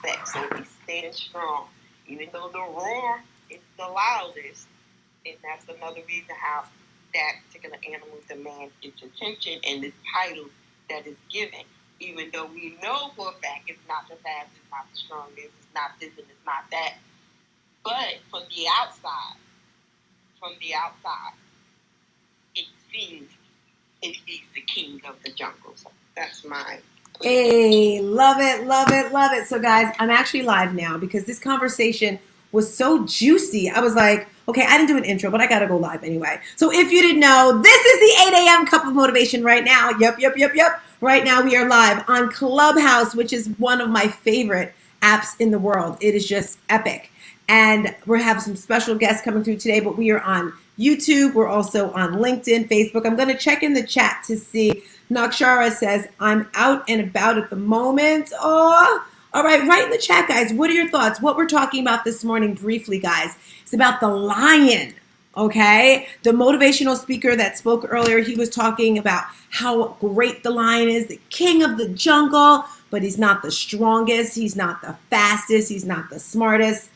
respect. So we stand strong, even though the roar is the loudest. And that's another reason how that particular animal demands its attention and this title that is given. Even though we know for a fact it's not the fastest, it's not the strongest, it's not this and it's not that. But from the outside, it seems he's the king of the jungle. So that's my. Hey, love it, love it, love it. So guys, I'm actually live now because this conversation was so juicy. I was like, okay, I didn't do an intro, but I gotta go live anyway. So if you didn't know, this is the 8 a.m. Cup of Motivation right now. Yep. Right now we are live on Clubhouse, which is one of my favorite apps in the world. It is just epic. And we have some special guests coming through today, but we are on YouTube. We're also on LinkedIn, Facebook. I'm going to check in the chat to see. Nakshara says, I'm out and about at the moment. Oh, all right. Write in the chat, guys. What are your thoughts? What we're talking about this morning briefly, guys, is about the lion. Okay. The motivational speaker that spoke earlier, he was talking about how great the lion is, the king of the jungle, but he's not the strongest. He's not the fastest. He's not the smartest.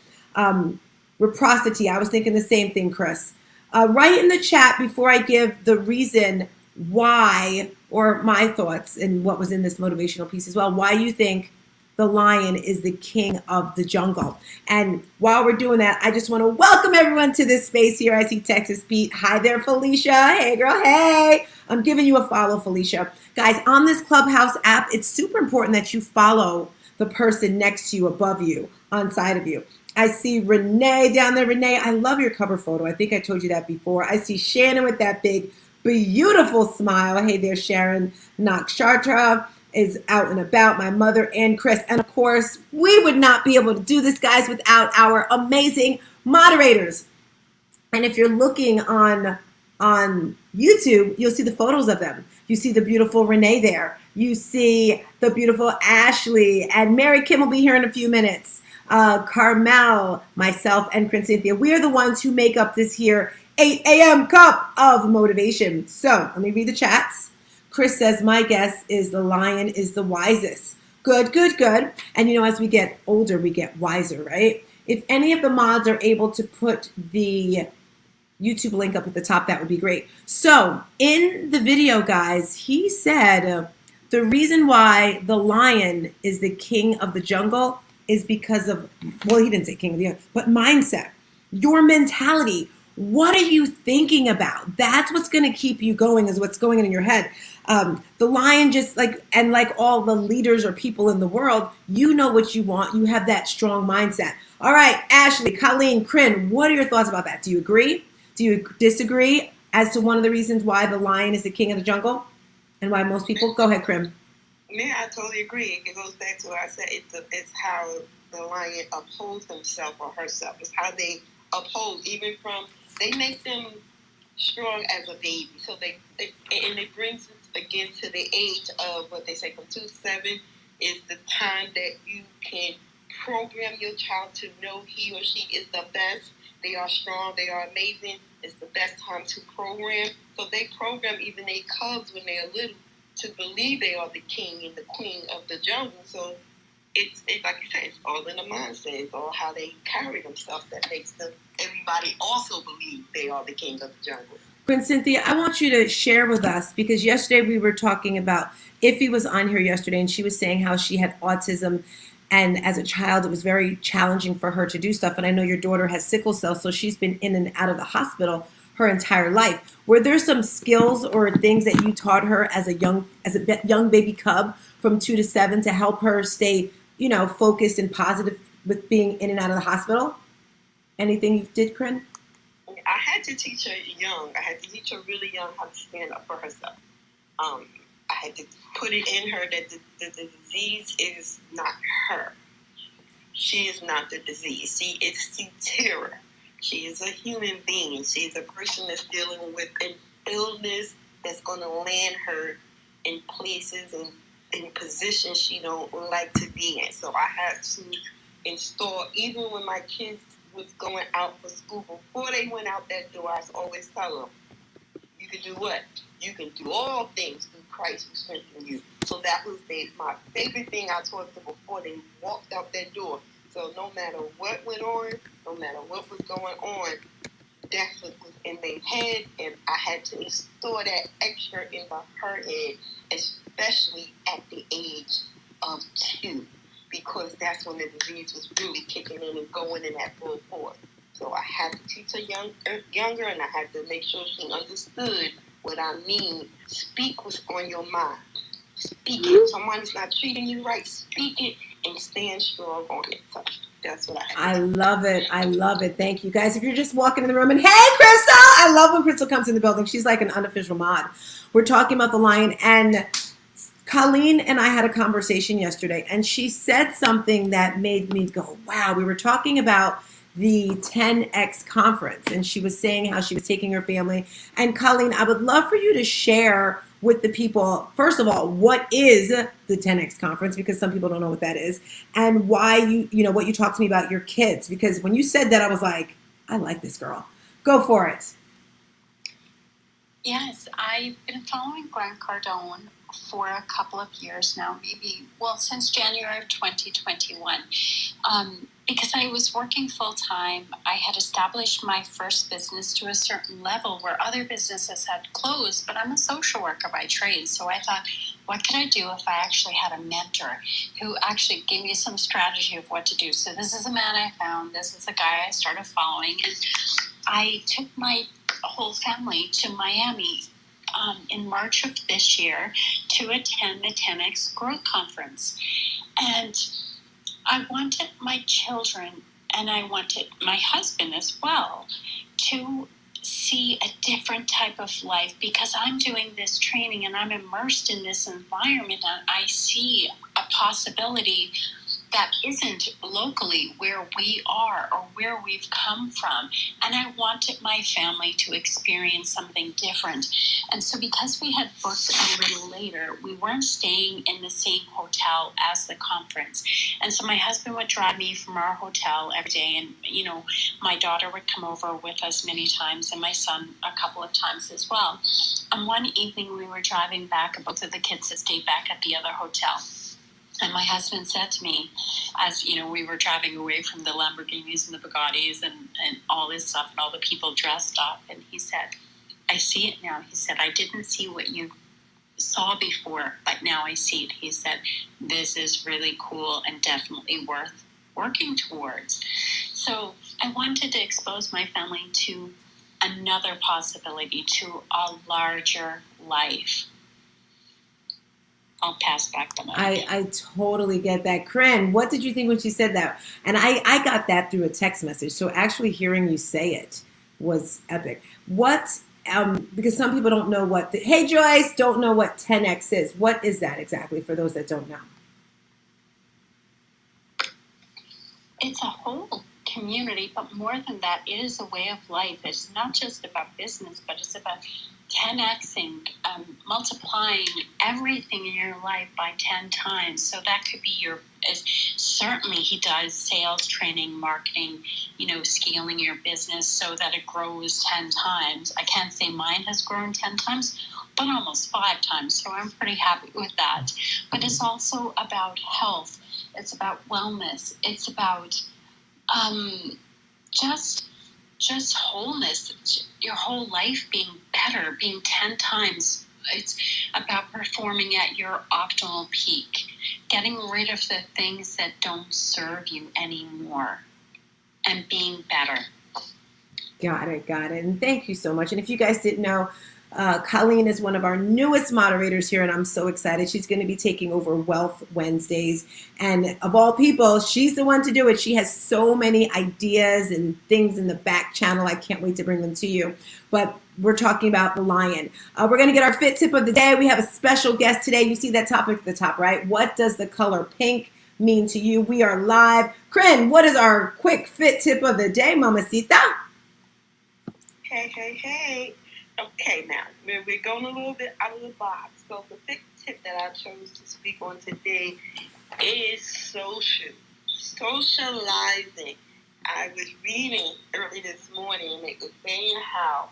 Reciprocity. I was thinking the same thing, Chris. Write in the chat before I give the reason why, or my thoughts and what was in this motivational piece as well, why you think the lion is the king of the jungle. And while we're doing that, I just want to welcome everyone to this space here. I see Texas Pete. Hi there, Felicia. Hey, girl. Hey. I'm giving you a follow, Felicia. Guys, on this Clubhouse app, it's super important that you follow the person next to you, above you, on side of you. I see Renee down there. Renee, I love your cover photo. I think I told you that before. I see Shannon with that big, beautiful smile. Hey there, Sharon. Nakshatra is out and about. My mother and Chris. And of course, we would not be able to do this, guys, without our amazing moderators. And if you're looking on YouTube, you'll see the photos of them. You see the beautiful Renee there. You see the beautiful Ashley. And Mary Kim will be here in a few minutes. Carmel, myself, and Prince Cynthia. We are the ones who make up this here 8 a.m. Cup of Motivation. So let me read the chats. Chris says, my guess is the lion is the wisest. Good. And you know, as we get older, we get wiser, right? If any of the mods are able to put the YouTube link up at the top, that would be great. So in the video, guys, he said the reason why the lion is the king of the jungle is because of, well, he didn't say king of the jungle, but mindset, your mentality. What are you thinking about? That's what's going to keep you going, is what's going on in your head. The lion, just like all the leaders or people in the world, you know what you want. You have that strong mindset. All right, Ashley, Colleen, Kryn, what are your thoughts about that? Do you agree? Do you disagree as to one of the reasons why the lion is the king of the jungle and why most people? Go ahead, Kryn. Yeah, I totally agree. It goes back to what I said. It's how the lion upholds himself or herself. It's how they uphold, even from, they make them strong as a baby. So and it brings us again to the age of what they say from 2 to 7 is the time that you can program your child to know he or she is the best. They are strong. They are amazing. It's the best time to program. So they program even their cubs when they're little to believe they are the king and the queen of the jungle. So it's like you said, it's all in the mindset. It's all how they carry themselves that makes everybody also believe they are the king of the jungle. Prince Cynthia, I want you to share with us, because yesterday we were talking about, Iffy was on here yesterday and she was saying how she had autism, and as a child it was very challenging for her to do stuff. And I know your daughter has sickle cell, so she's been in and out of the hospital her entire life. Were there some skills or things that you taught her as a young baby cub from 2 to 7 to help her stay, focused and positive with being in and out of the hospital? Anything you did, Kryn? I had to teach her young. I had to teach her really young how to stand up for herself. I had to put it in her that the disease is not her. She is not the disease. She is terror. She is a human being. She is a person that's dealing with an illness that's going to land her in places and in positions she don't like to be in. So I had to install, even when my kids was going out for school, before they went out that door, I always tell them, you can do what? You can do all things through Christ who strengthens you. So that was my favorite thing I taught them before they walked out that door. So no matter what went on, no matter what was going on, that's what was in their head, and I had to store that extra in her head, especially at the age of 2, because that's when the disease was really kicking in and going in at full force. So I had to teach her younger, and I had to make sure she understood what I mean. Speak what's on your mind. Speak it. Someone's not treating you right, speak it and stand strong on it. So that's what I love it. I love it. Thank you, guys. If you're just walking in the room and, hey, Crystal! I love when Crystal comes in the building. She's like an unofficial mod. We're talking about the lion, and Colleen and I had a conversation yesterday, and she said something that made me go, wow. We were talking about the 10X conference, and she was saying how she was taking her family. And Colleen, I would love for you to share with the people, first of all, what is the 10X conference, because some people don't know what that is, and why what you talked to me about your kids, because when you said that, I was like, I like this girl. Go for it. Yes, I've been following Grant Cardone for a couple of years now, since January of 2021. Because I was working full-time, I had established my first business to a certain level where other businesses had closed, but I'm a social worker by trade, so I thought, what could I do if I actually had a mentor who actually gave me some strategy of what to do? So this is a man I found, this is a guy I started following, and I took my whole family to Miami in March of this year to attend the 10X Growth Conference. And I wanted my children, and I wanted my husband as well, to see a different type of life, because I'm doing this training and I'm immersed in this environment, and I see a possibility that isn't locally where we are or where we've come from. And I wanted my family to experience something different. And so because we had booked a little later, we weren't staying in the same hotel as the conference. And so my husband would drive me from our hotel every day. And, my daughter would come over with us many times, and my son a couple of times as well. And one evening we were driving back, and both of the kids had stayed back at the other hotel. And my husband said to me, as we were driving away from the Lamborghinis and the Bugattis and all this stuff and all the people dressed up, and he said, I see it now. He said, I didn't see what you saw before, but now I see it. He said, this is really cool and definitely worth working towards. So I wanted to expose my family to another possibility, to a larger life. I'll pass back the mic. I totally get that. Corinne, what did you think when she said that? And I got that through a text message. So actually hearing you say it was epic. Because some people don't know hey Joyce, don't know what 10X is. What is that exactly for those that don't know? It's a whole community, but more than that, it is a way of life. It's not just about business, but it's about 10xing, multiplying everything in your life by 10 times. So that could be certainly he does sales training, marketing, scaling your business so that it grows 10 times. I can't say mine has grown 10 times, but almost 5 times. So I'm pretty happy with that. But it's also about health. It's about wellness. It's about just wholeness, your whole life being better, being 10 times. It's about performing at your optimal peak, getting rid of the things that don't serve you anymore, and being better. Got it. And thank you so much. And if you guys didn't know, Colleen is one of our newest moderators here, and I'm so excited. She's going to be taking over Wealth Wednesdays. And of all people, she's the one to do it. She has so many ideas and things in the back channel. I can't wait to bring them to you. But we're talking about the lion. We're going to get our fit tip of the day. We have a special guest today. You see that topic at the top, right? What does the color pink mean to you? We are live. Corinne, what is our quick fit tip of the day, Mamacita? Hey. Okay, now, we're going a little bit out of the box. So the big tip that I chose to speak on today is socializing. I was reading early this morning, and it was saying how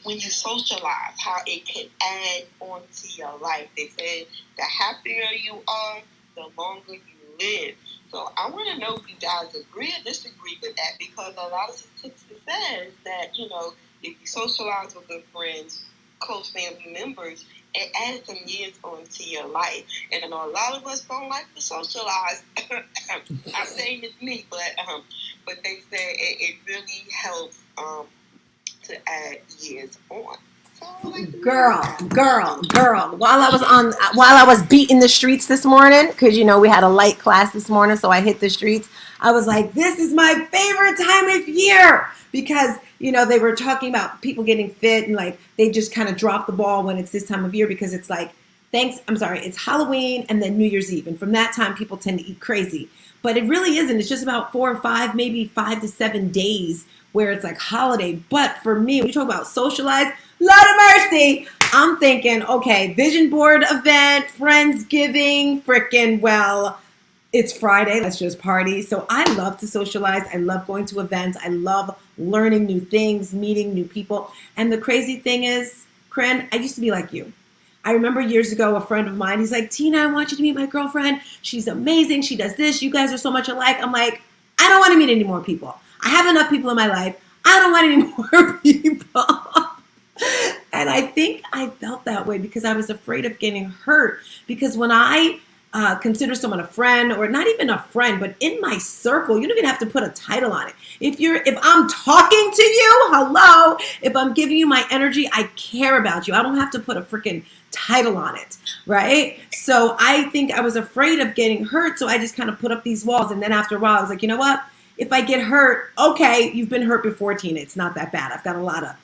when you socialize, how it can add on to your life. They say the happier you are, the longer you live. So I want to know if you guys agree or disagree with that, because a lot of statistics says that, if you socialize with good friends, close family members, it adds some years onto your life. And I know a lot of us don't like to socialize. I'm saying it's me, but they say it really helps to add years on. Girl. While I was beating the streets this morning, because we had a light class this morning, so I hit the streets. I was like, this is my favorite time of year, because they were talking about people getting fit, and like they just kind of drop the ball when it's this time of year, because it's like it's Halloween and then New Year's Eve, and from that time people tend to eat crazy. But it really isn't. It's just about 4 or 5, maybe 5 to 7 days where it's like holiday. But for me, when you talk about socialize, Lord of mercy, I'm thinking, okay, vision board event, Friendsgiving, it's Friday, let's just party. So I love to socialize. I love going to events. I love learning new things, meeting new people. And the crazy thing is, Corinne, I used to be like you. I remember years ago, a friend of mine, he's like, Tina, I want you to meet my girlfriend. She's amazing. She does this. You guys are so much alike. I'm like, I don't want to meet any more people. I have enough people in my life. I don't want any more people. And I think I felt that way because I was afraid of getting hurt. Because when I consider someone a friend, or not even a friend, but in my circle, you don't even have to put a title on it. If I'm talking to you, hello, if I'm giving you my energy, I care about you. I don't have to put a freaking title on it, right? So I think I was afraid of getting hurt, so I just kind of put up these walls. And then after a while, I was like, you know what? If I get hurt, okay, you've been hurt before, Tina. It's not that bad. I've got a lot of,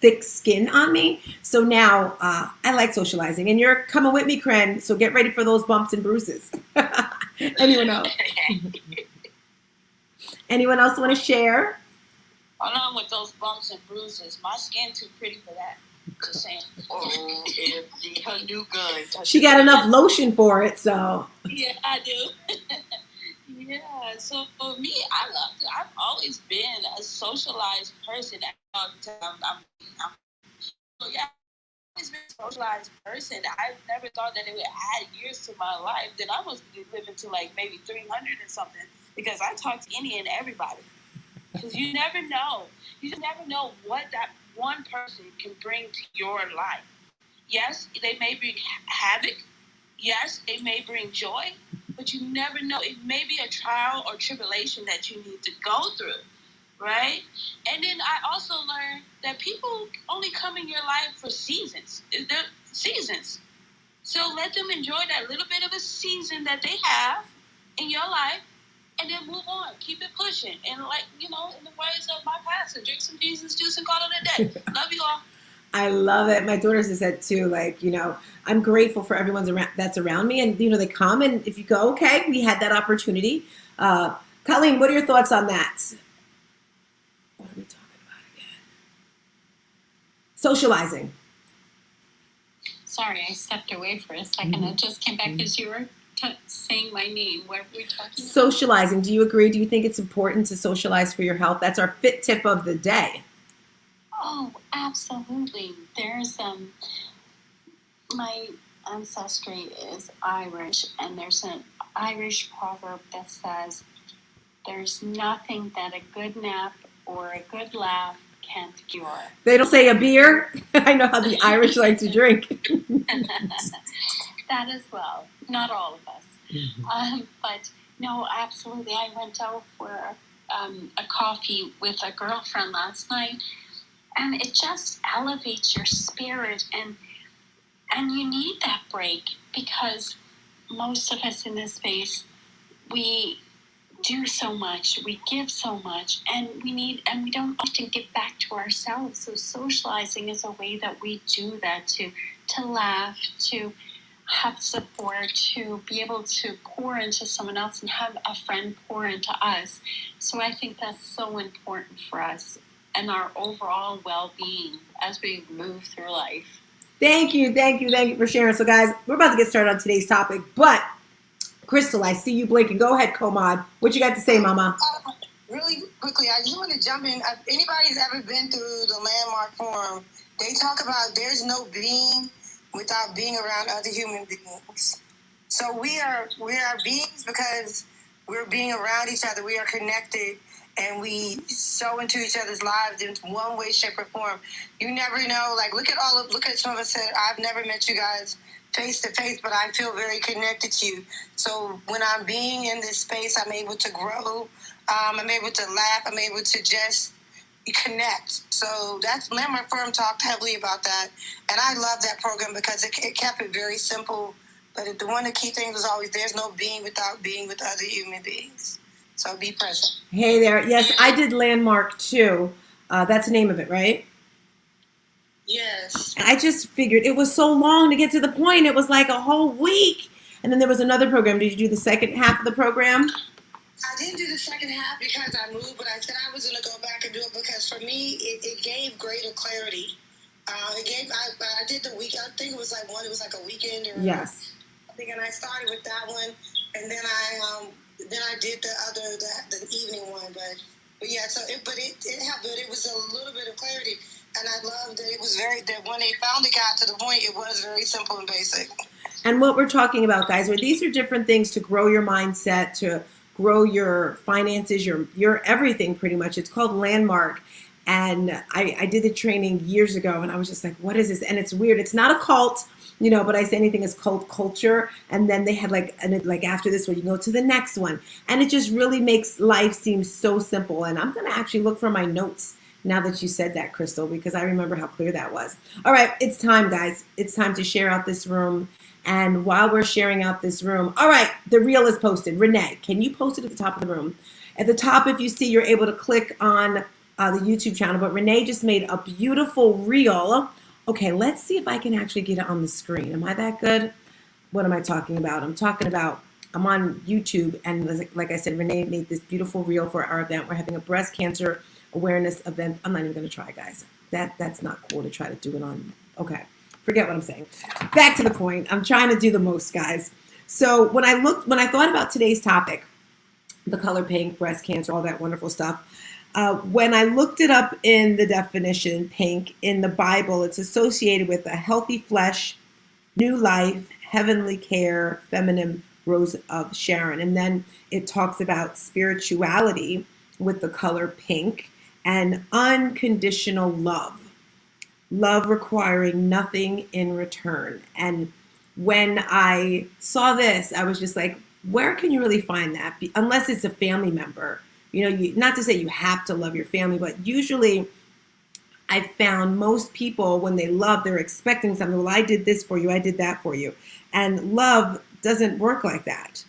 thick skin on me. So now I like socializing. And you're coming with me, Kren, so get ready for those bumps and bruises. Anyone else? Anyone else want to share? Hold on with those bumps and bruises. My skin too pretty for that. Just saying. Oh, her new gun. She got enough lotion for it, so. Yeah, I do. Yeah, so for me, I've always been a socialized person. So yeah, I've always been a socialized person. I've never thought that it would add years to my life. Then I must be living to like maybe 300 and something, because I talk to any and everybody. Because you never know. You just never know what that one person can bring to your life. Yes, they may bring havoc. Yes, they may bring joy. But you never know. It may be a trial or tribulation that you need to go through, right? And then I also learned that people only come in your life for seasons. They're seasons. So let them enjoy that little bit of a season that they have in your life, and then move on. Keep it pushing. And like, in the words of my pastor, drink some Jesus juice and call it a day. Love you all. I love it. My daughter says that too. Like, I'm grateful for everyone's that's around me. And, they come, and if you go, okay, we had that opportunity. Colleen, what are your thoughts on that? What are we talking about again? Socializing. Sorry, I stepped away for a second. Mm-hmm. I just came back as you were saying my name. What were we talking about? Socializing. Do you agree? Do you think it's important to socialize for your health? That's our fit tip of the day. Oh, absolutely. There's my ancestry is Irish, and there's an Irish proverb that says, there's nothing that a good nap or a good laugh can't cure. They don't say a beer. I know how the Irish like to drink. That as well. Not all of us. Mm-hmm. But no, absolutely. I went out for a coffee with a girlfriend last night, and it just elevates your spirit, and you need that break, because most of us in this space, we do so much, we give so much, and we don't often give back to ourselves. So socializing is a way that we do that, to laugh, to have support, to be able to pour into someone else and have a friend pour into us. So I think that's so important for us and our overall well-being as we move through life. Thank you for sharing. So guys, we're about to get started on today's topic, but Crystal, I see you blinking. Go ahead, Comad. What you got to say, Mama? really quickly, I just want to jump in. If anybody's ever been through the Landmark Forum, they talk about there's no being without being around other human beings. So we are beings because we're being around each other. We are connected, and we sow into each other's lives in one way, shape, or form. You never know. Like look at some of us said, I've never met you guys face to face, but I feel very connected to you. So when I'm being in this space, I'm able to grow. I'm able to laugh. I'm able to just connect. So that's Landmark Forum talked heavily about that, and I love that program because it kept it very simple. But the one of the key things was always there's no being without being with other human beings. So be present. Hey there. Yes, I did Landmark too. That's the name of it, right? Yes. I just figured it was so long to get to the point. It was like a whole week. And then there was another program. Did you do the second half of the program? I didn't do the second half because I moved, but I said I was going to go back and do it because for me, it gave greater clarity. I did the week. I think it was like a weekend. Or, yes. I think, and I started with that one, and then I did the evening one. But yeah, so it helped. But it was a little bit of clarity, and I loved that it was that when they finally got to the point, it was very simple and basic. And what we're talking about, guys, these are different things to grow your mindset, to grow your finances, your everything pretty much. It's called Landmark. And I did the training years ago and I was just like, what is this? And it's weird. It's not a cult, but I say anything is cult culture. And then they had like after this one, you go to the next one. And it just really makes life seem so simple. And I'm going to actually look for my notes now that you said that, Crystal, because I remember how clear that was. All right, it's time, guys. It's time to share out this room. And while we're sharing out this room, all right, the reel is posted. Renee, can you post it at the top of the room? At the top, if you see, you're able to click on the YouTube channel. But Renee just made a beautiful reel. Okay, let's see if I can actually get it on the screen. Am I that good? What am I talking about? I'm on YouTube. And like I said, Renee made this beautiful reel for our event. We're having a breast cancer awareness event. I'm not even going to try, guys. That's not cool to try to do it on. Okay. Forget what I'm saying. Back to the point. I'm trying to do the most, guys. So when I thought about today's topic, the color pink, breast cancer, all that wonderful stuff, when I looked it up in the definition, pink, in the Bible, it's associated with a healthy flesh, new life, heavenly care, feminine rose of Sharon. And then it talks about spirituality with the color pink and unconditional love. Love requiring nothing in return. And when I saw this, I was just like, where can you really find that? Unless it's a family member. Not to say you have to love your family, but usually I found most people, when they love, they're expecting something. Well, I did this for you. I did that for you. And love doesn't work like that.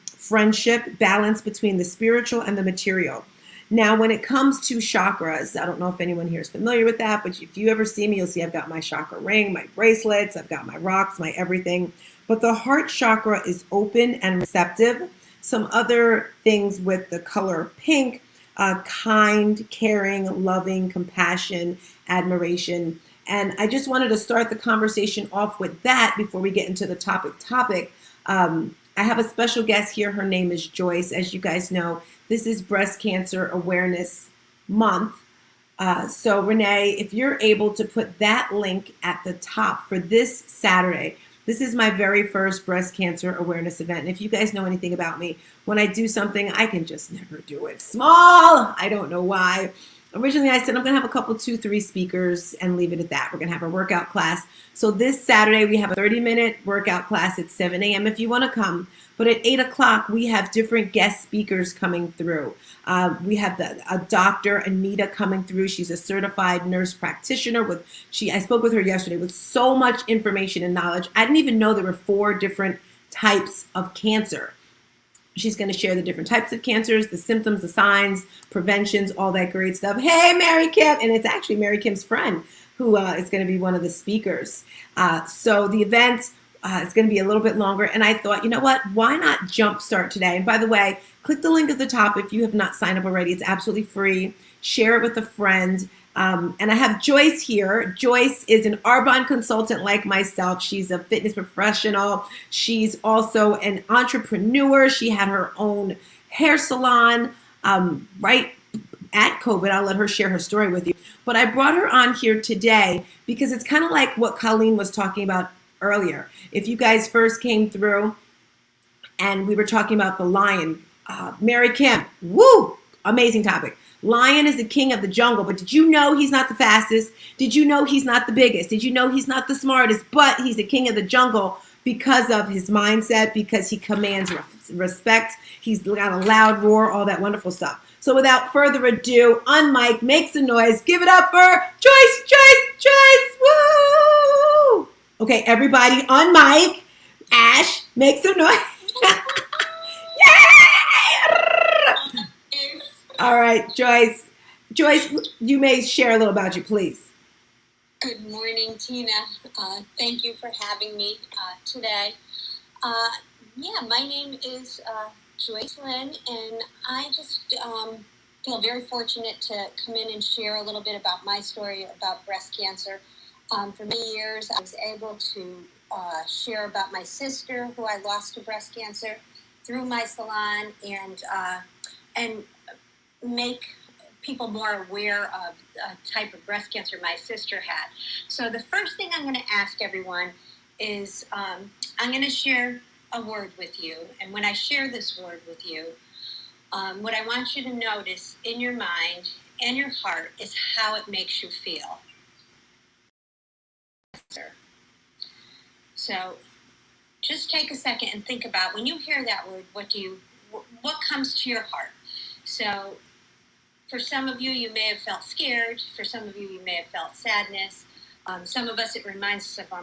Friendship, balance between the spiritual and the material. Now, when it comes to chakras, I don't know if anyone here is familiar with that, but if you ever see me, you'll see I've got my chakra ring, my bracelets, I've got my rocks, my everything. But the heart chakra is open and receptive. Some other things with the color pink, kind, caring, loving, compassion, admiration. And I just wanted to start the conversation off with that before we get into the topic. I have a special guest here. Her name is Joyce. As you guys know, this is Breast Cancer Awareness Month. So Renee, if you're able to put that link at the top for this Saturday, this is my very first breast cancer awareness event. And if you guys know anything about me, when I do something, I can just never do it small. I don't know why. Originally, I said I'm going to have a couple, 2-3 speakers and leave it at that. We're going to have a workout class. So this Saturday, we have a 30-minute workout class at 7 a.m. if you want to come. But at 8 o'clock, we have different guest speakers coming through. We have a Dr. Anita coming through. She's a certified nurse practitioner. I spoke with her yesterday with so much information and knowledge. I didn't even know there were 4 different types of cancer. She's going to share the different types of cancers, the symptoms, the signs, preventions, all that great stuff. Hey, Mary Kim. And it's actually Mary Kim's friend who is going to be one of the speakers. So the event is going to be a little bit longer. And I thought, you know what? Why not jumpstart today? And by the way, click the link at the top if you have not signed up already. It's absolutely free. Share it with a friend. And I have Joyce here. Joyce is an Arbonne consultant like myself. She's a fitness professional. She's also an entrepreneur. She had her own hair salon. right at COVID. I'll let her share her story with you. But I brought her on here today because it's kind of like what Colleen was talking about earlier. If you guys first came through and we were talking about the lion, Mary Kim, woo, amazing topic. Lion is the king of the jungle, but did you know he's not the fastest? Did you know he's not the biggest? Did you know he's not the smartest? But he's the king of the jungle because of his mindset, because he commands respect. He's got a loud roar, all that wonderful stuff. So without further ado, on mic, make some noise. Give it up for Joyce. Woo! Okay, everybody on mic. Ash, make some noise. Yay! All right, Joyce. Joyce, you may share a little about you, please. Good morning, Tina. Thank you for having me today. My name is Joyce Lynn, and I just feel very fortunate to come in and share a little bit about my story about breast cancer. For many years, I was able to share about my sister, who I lost to breast cancer, through my salon, and make people more aware of a type of breast cancer my sister had. So the first thing I'm going to ask everyone is I'm going to share a word with you. And when I share this word with you, what I want you to notice in your mind and your heart is how it makes you feel. So just take a second and think about when you hear that word, what comes to your heart? So for some of you, you may have felt scared. For some of you, you may have felt sadness. Some of us, it reminds us of our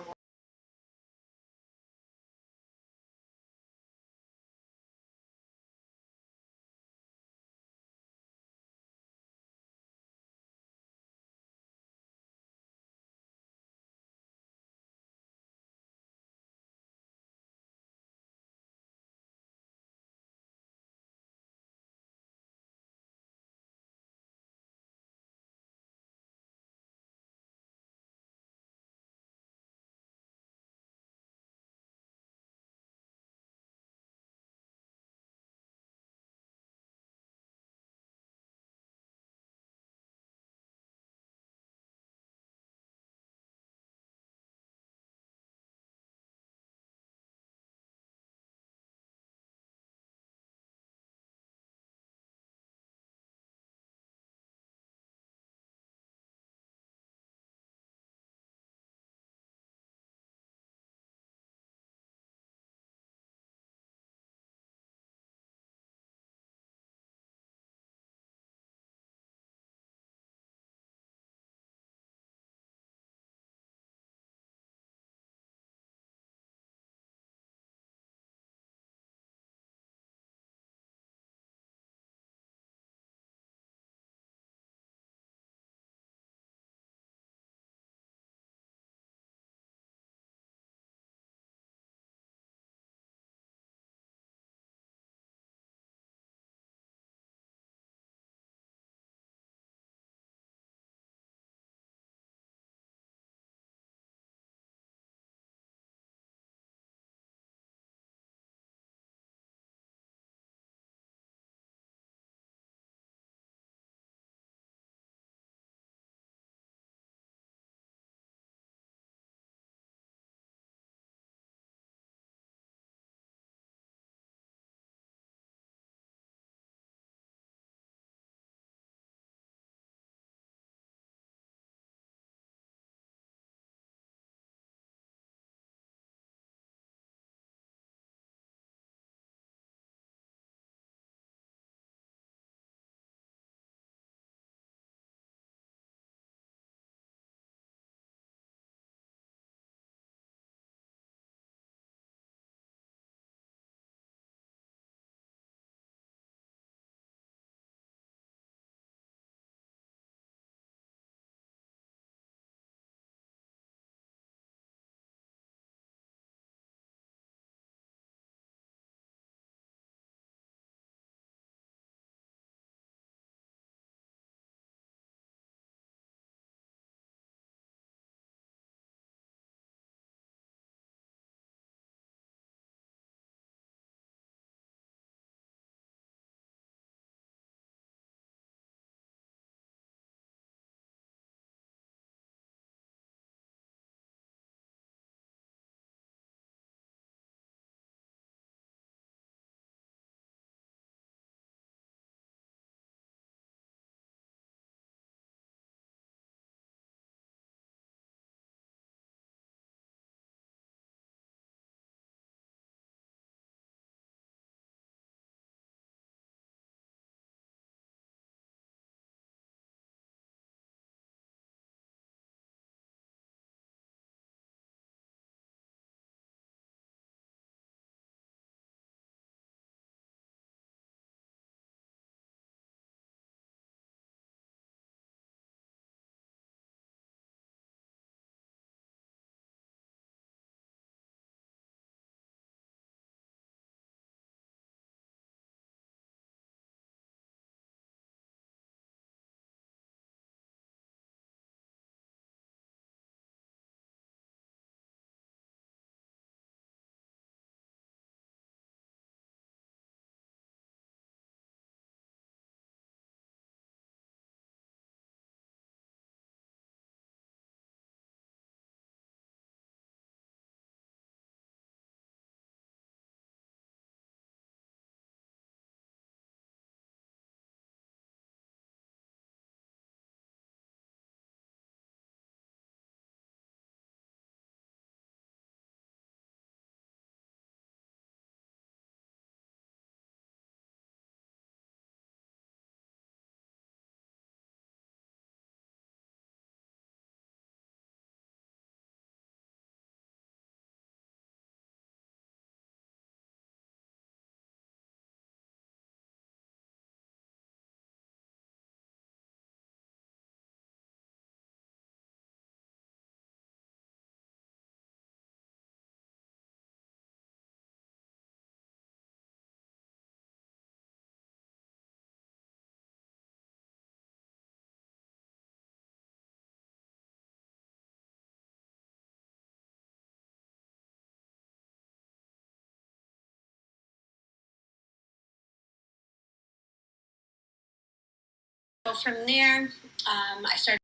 So from there, I started.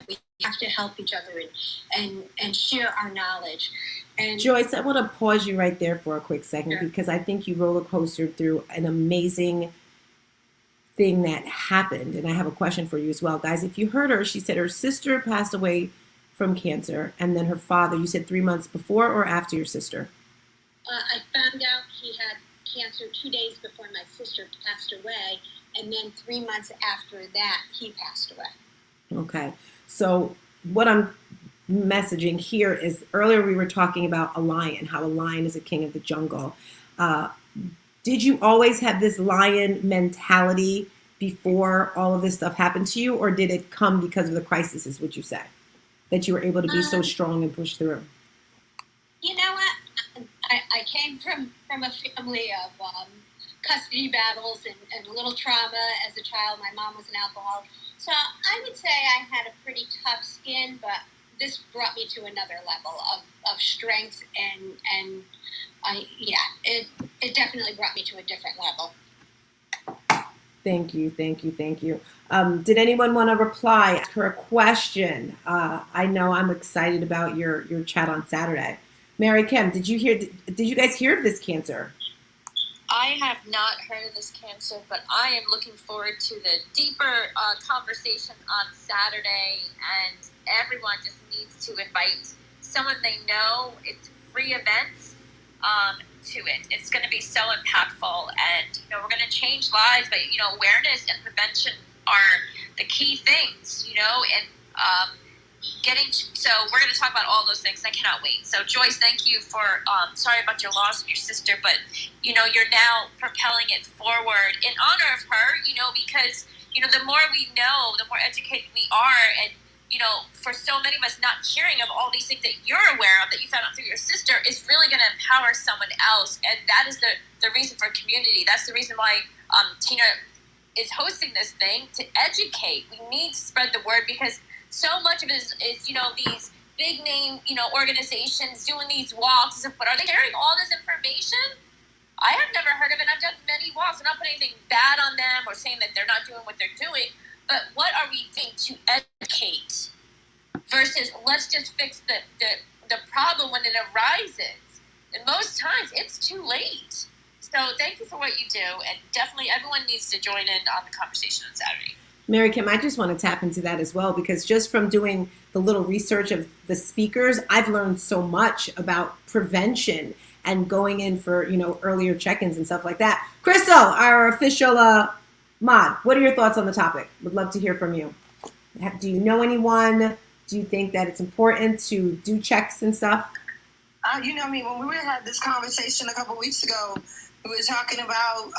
We have to help each other and share our knowledge. And Joyce, I want to pause you right there for a quick second Sure. because I think you roller coastered through an amazing thing that happened. And I have a question for you as well. Guys, if you heard her, she said her sister passed away from cancer and then her father, you said 3 months before or after your sister? I found out he had cancer 2 days before my sister passed away, and then 3 months after that, he passed away. Okay. So what I'm messaging here is earlier we were talking about a lion, how a lion is a king of the jungle. Did you always have this lion mentality before all of this stuff happened to you, or did it come because of the crisis, is what you say? That you were able to be so strong and push through? You know what? I came from a family of custody battles and a little trauma as a child. My mom was an alcoholic. So I would say I had a pretty tough skin, but this brought me to another level of strength and it definitely brought me to a different level. Thank you, thank you, thank you. Did anyone want to reply? Ask her a question. I know I'm excited about your chat on Saturday. Mary Kim, did you guys hear of this cancer? I have not heard of this cancer, but I am looking forward to the deeper conversation on Saturday, and everyone just needs to invite someone they know. It's a free event to it. It's going to be so impactful, and we're going to change lives, but awareness and prevention are the key things, and so we're going to talk about all those things, and I cannot wait. So Joyce, thank you for sorry about your loss of your sister, but you're now propelling it forward in honor of her, because the more we know, the more educated we are, and for so many of us not hearing of all these things that you're aware of that you found out through your sister is really going to empower someone else, and that is the reason for community. That's the reason why Tina is hosting this thing, to educate. We need to spread the word, because so much of it is these big name organizations doing these walks, but are they sharing all this information? I have never heard of it. I've done many walks. I'm not putting anything bad on them or saying that they're not doing what they're doing, but what are we doing to educate versus let's just fix the problem when it arises? And most times it's too late. So thank you for what you do, and definitely everyone needs to join in on the conversation on Saturday. Mary Kim, I just want to tap into that as well, because just from doing the little research of the speakers, I've learned so much about prevention and going in for, earlier check-ins and stuff like that. Crystal, our official mod, what are your thoughts on the topic? Would love to hear from you. Do you know anyone? Do you think that it's important to do checks and stuff? When we had this conversation a couple weeks ago, we were talking about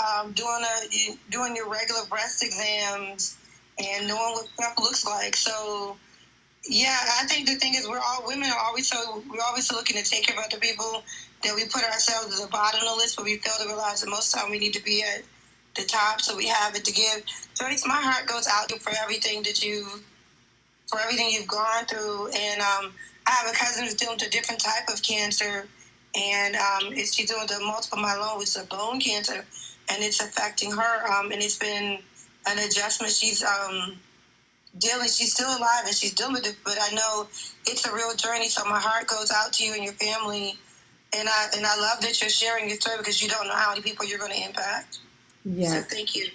doing your regular breast exams and knowing what stuff looks like. So, yeah, I think the thing is women are always looking to take care of other people, that we put ourselves at the bottom of the list, but we fail to realize that most of the time we need to be at the top, so we have it to give. So my heart goes out for everything you've gone through. And I have a cousin who's dealing with a different type of cancer, and she's dealing with multiple myeloma, which is a bone cancer, and it's affecting her. And it's been an adjustment. She's still alive and she's dealing with it, but I know it's a real journey. So my heart goes out to you and your family, and I love that you're sharing your story, because you don't know how many people you're going to impact. Yes. So thank you.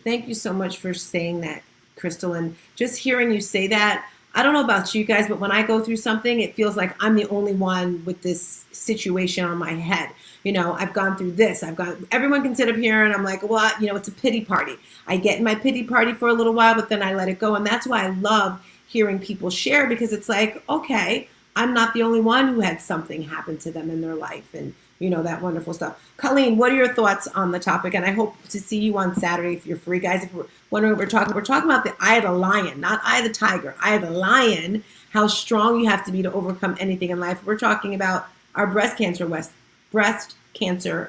Thank you so much for saying that, Crystal. And just hearing you say that, I don't know about you guys, but when I go through something, it feels like I'm the only one with this situation on my head. I've gone through this. Everyone can sit up here and I'm like, well, it's a pity party. I get in my pity party for a little while, but then I let it go. And that's why I love hearing people share, because it's like, okay, I'm not the only one who had something happen to them in their life, and that wonderful stuff. Colleen, what are your thoughts on the topic? And I hope to see you on Saturday if you're free, guys. If we're wondering what we're talking about the eye of the lion, not eye of the tiger, eye of the lion, how strong you have to be to overcome anything in life. We're talking about our breast cancer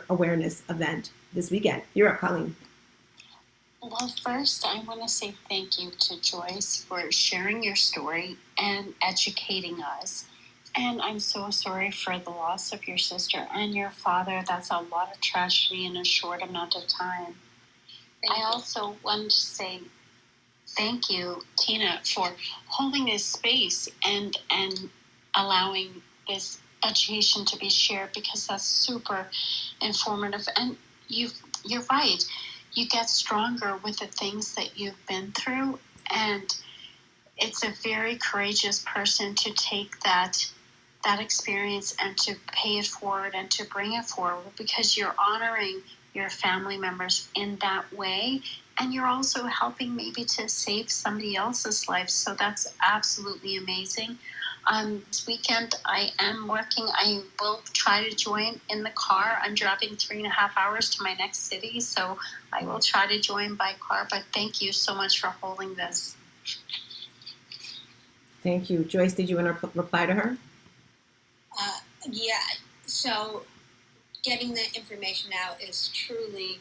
awareness event this weekend. You're up, Colleen. Well, first, I want to say thank you to Joyce for sharing your story and educating us. And I'm so sorry for the loss of your sister and your father. That's a lot of tragedy in a short amount of time. I also want to say thank you, Tina, for holding this space and allowing this education to be shared, because that's super informative. And you're right. You get stronger with the things that you've been through, and it's a very courageous person to take that experience and to pay it forward and to bring it forward, because you're honoring your family members in that way, and you're also helping maybe to save somebody else's life. So that's absolutely amazing. This weekend I am working. I will try to join in the car. I'm driving 3.5 hours to my next city, so I will try to join by car. But thank you so much for holding this. Thank you. Joyce, did you want to reply to her? Yeah, so getting the information out is truly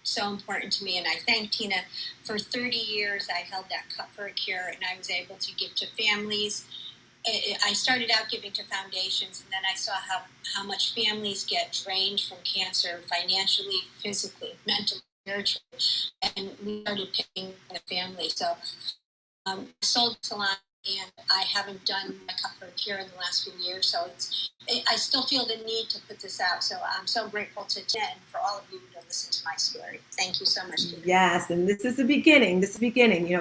so important to me, and I thank Tina. For 30 years I held that cup for a cure, and I was able to give to families. I started out giving to foundations, and then I saw how much families get drained from cancer financially, physically, mentally, spiritually, and we started picking the family. So I sold the salon, and I haven't done my cup for a cure in the last few years, so I still feel the need to put this out. So I'm so grateful to Jen for all of you to listen to my story. Thank you so much. Yes, and this is the beginning.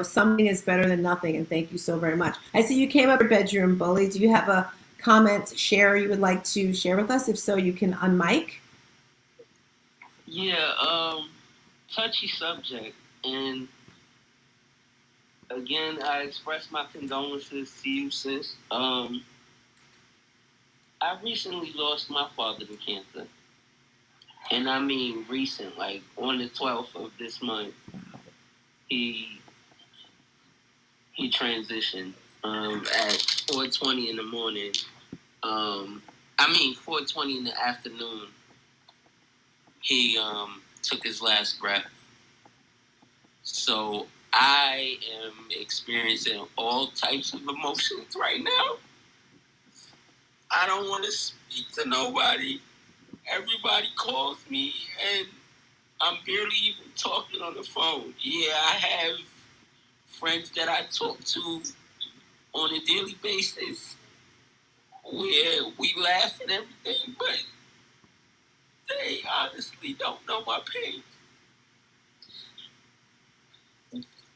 Something is better than nothing, and thank you so very much. I see you came up your bedroom bully. Do you have a comment, share you would like to share with us? If so, you can unmic. Yeah, touchy subject, and again, I express my condolences to you, sis. I recently lost my father to cancer. And I mean recent, like on the 12th of this month, he transitioned at 4:20 in the morning. 4:20 in the afternoon, he took his last breath. So I am experiencing all types of emotions right now. I don't want to speak to nobody. Everybody calls me, and I'm barely even talking on the phone. Yeah, I have friends that I talk to on a daily basis where we laugh and everything, but they honestly don't know my pain.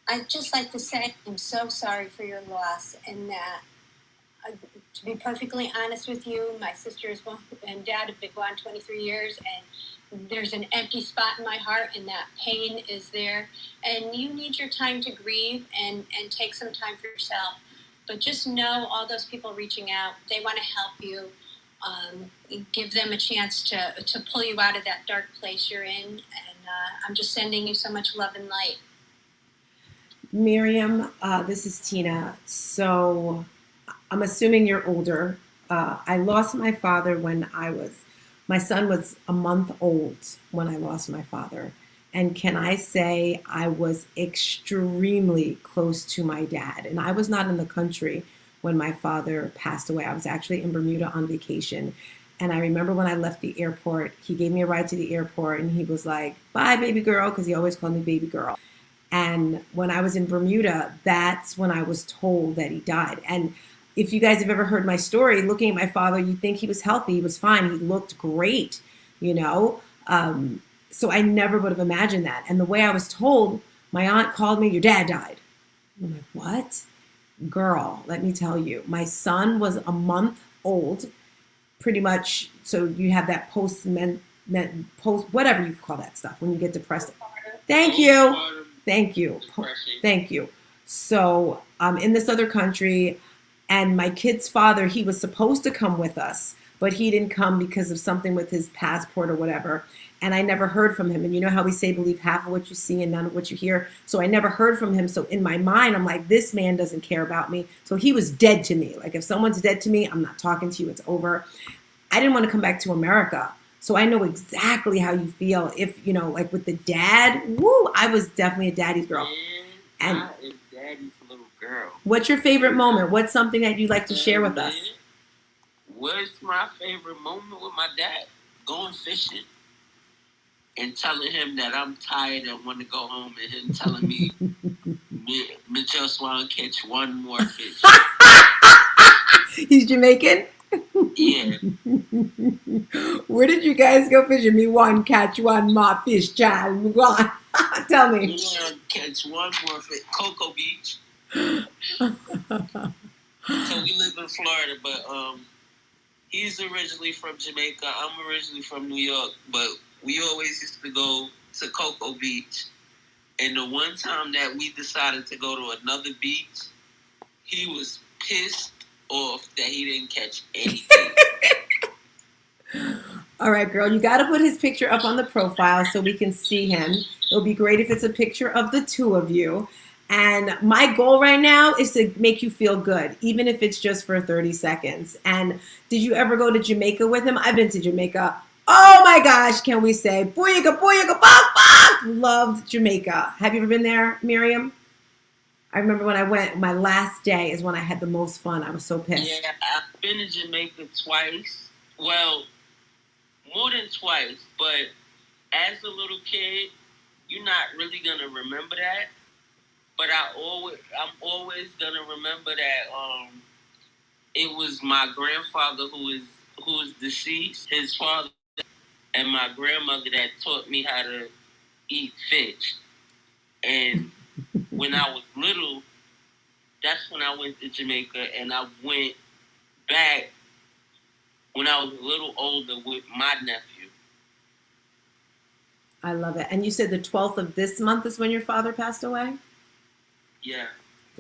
I'd just like to say I'm so sorry for your loss, and that to be perfectly honest with you, my sisters and dad have been gone 23 years, and there's an empty spot in my heart, and that pain is there. And you need your time to grieve and take some time for yourself. But just know all those people reaching out, they want to help you. Give them a chance to pull you out of that dark place you're in. And I'm just sending you so much love and light. Miriam, this is Tina. So I'm assuming you're older. I lost my father when my son was a month old when I lost my father. And can I say I was extremely close to my dad. And I was not in the country when my father passed away. I was actually in Bermuda on vacation. And I remember when I left the airport, he gave me a ride to the airport and he was like, bye, baby girl, because he always called me baby girl. And when I was in Bermuda, that's when I was told that he died. And if you guys have ever heard my story, looking at my father, you'd think he was healthy. He was fine. He looked great, So I never would have imagined that. And the way I was told, my aunt called me, your dad died. I'm like, what? girl, let me tell you, my son was a month old, pretty much. So you have that post whatever you call that stuff when you get depressed. Thank you. Thank you. Thank you. So I'm in this other country, and my kid's father, he was supposed to come with us, but he didn't come because of something with his passport or whatever. And I never heard from him. And you know how we say, believe half of what you see and none of what you hear. So I never heard from him. So in my mind, I'm like, this man doesn't care about me. So he was dead to me. Like, if someone's dead to me, I'm not talking to you. It's over. I didn't want to come back to America. So I know exactly how you feel. If, you know, like with the dad, woo, I was definitely a daddy's girl. And I is daddy's little girl. What's your favorite moment? What's something that you'd like to share with us? What's my favorite moment with my dad? Going fishing and telling him that I'm tired and want to go home, and him telling me, me just want to catch one more fish. He's Jamaican? Yeah. Where did you guys go fishing? Me one catch one more fish, child. Me one. Tell me. Me want to catch one more fish. Cocoa Beach. So we live in Florida, but he's originally from Jamaica. I'm originally from New York, but we always used to go to Cocoa Beach. And the one time that we decided to go to another beach, he was pissed off that he didn't catch anything. All right, girl, you got to put his picture up on the profile so we can see him. It'll be great if it's a picture of the two of you. And my goal right now is to make you feel good, even if it's just for 30 seconds. And did you ever go to Jamaica with him? I've been to Jamaica. Oh my gosh, can we say, booyaka, booyaka, bop, bop. Loved Jamaica. Have you ever been there, Miriam? I remember when I went, my last day is when I had the most fun. I was so pissed. Yeah, I've been to Jamaica twice. Well, more than twice, but as a little kid, you're not really gonna remember that. But I'm always gonna remember that it was my grandfather who is deceased, his father, and my grandmother that taught me how to eat fish. And when I was little, that's when I went to Jamaica, and I went back when I was a little older with my nephew. I love it. And you said the 12th of this month is when your father passed away? Yeah.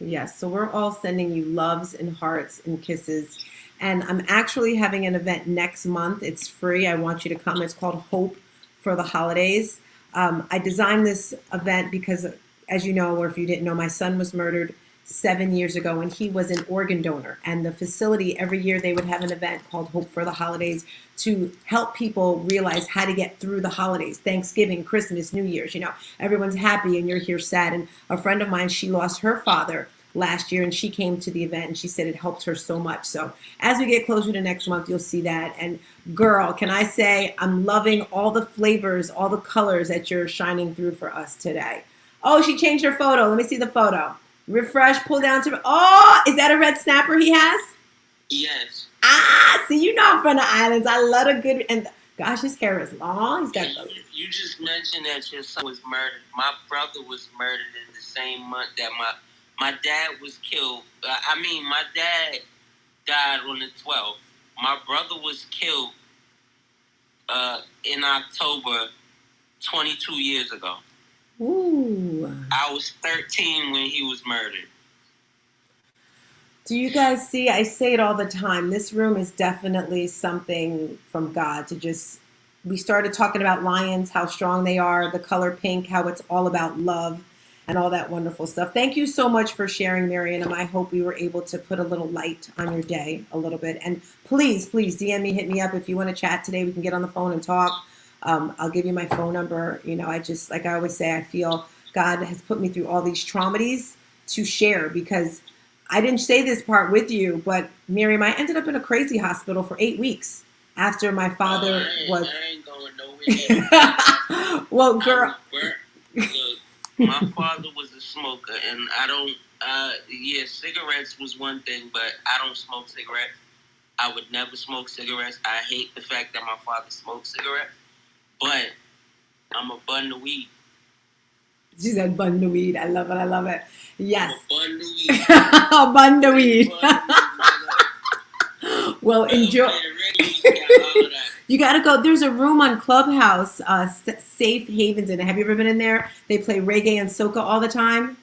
Yes, so we're all sending you loves and hearts and kisses. And I'm actually having an event next month. It's free. I want you to come. It's called Hope for the Holidays. I designed this event because, as you know, or if you didn't know, my son was murdered 7 years ago, and he was an organ donor. And the facility, every year they would have an event called Hope for the Holidays to help people realize how to get through the holidays, Thanksgiving, Christmas, New Year's. You know, everyone's happy and you're here sad. And a friend of mine, she lost her father last year, and she came to the event and she said it helped her so much. So as we get closer to next month, you'll see that. And girl, can I say, I'm loving all the flavors, all the colors that you're shining through for us today. Oh, she changed her photo. Let me see the photo. Refresh, pull down to, oh, is that a red snapper he has? Yes. Ah, see, you know I'm from the islands. I love a good, and gosh, his hair is long. He's got You just mentioned that your son was murdered. My brother was murdered in the same month that my dad was killed. My dad died on the 12th. My brother was killed in October 22 years ago. Ooh. I was 13 when he was murdered. Do you guys see? I say it all the time. This room is definitely something from God to just, we started talking about lions, how strong they are, the color pink, how it's all about love and all that wonderful stuff. Thank you so much for sharing, Miriam. I hope we were able to put a little light on your day a little bit. And please, please DM me, hit me up. If you want to chat today, we can get on the phone and talk. I'll give you my phone number. You know, I just, like I always say, I feel God has put me through all these traumaties to share, because I didn't say this part with you, but Miriam, I ended up in a crazy hospital for 8 weeks after my father was. I ain't going nowhere. Well, girl. Look, my father was a smoker, and I don't. Cigarettes was one thing, but I don't smoke cigarettes. I would never smoke cigarettes. I hate the fact that my father smoked cigarettes, but I'm a bun to weed. She said bun the weed. I love it. I love it. Yes. Bun the weed. Bun the weed. Well, enjoy. You got to go. There's a room on Clubhouse, Safe Havens in it. Have you ever been in there? They play reggae and soca all the time.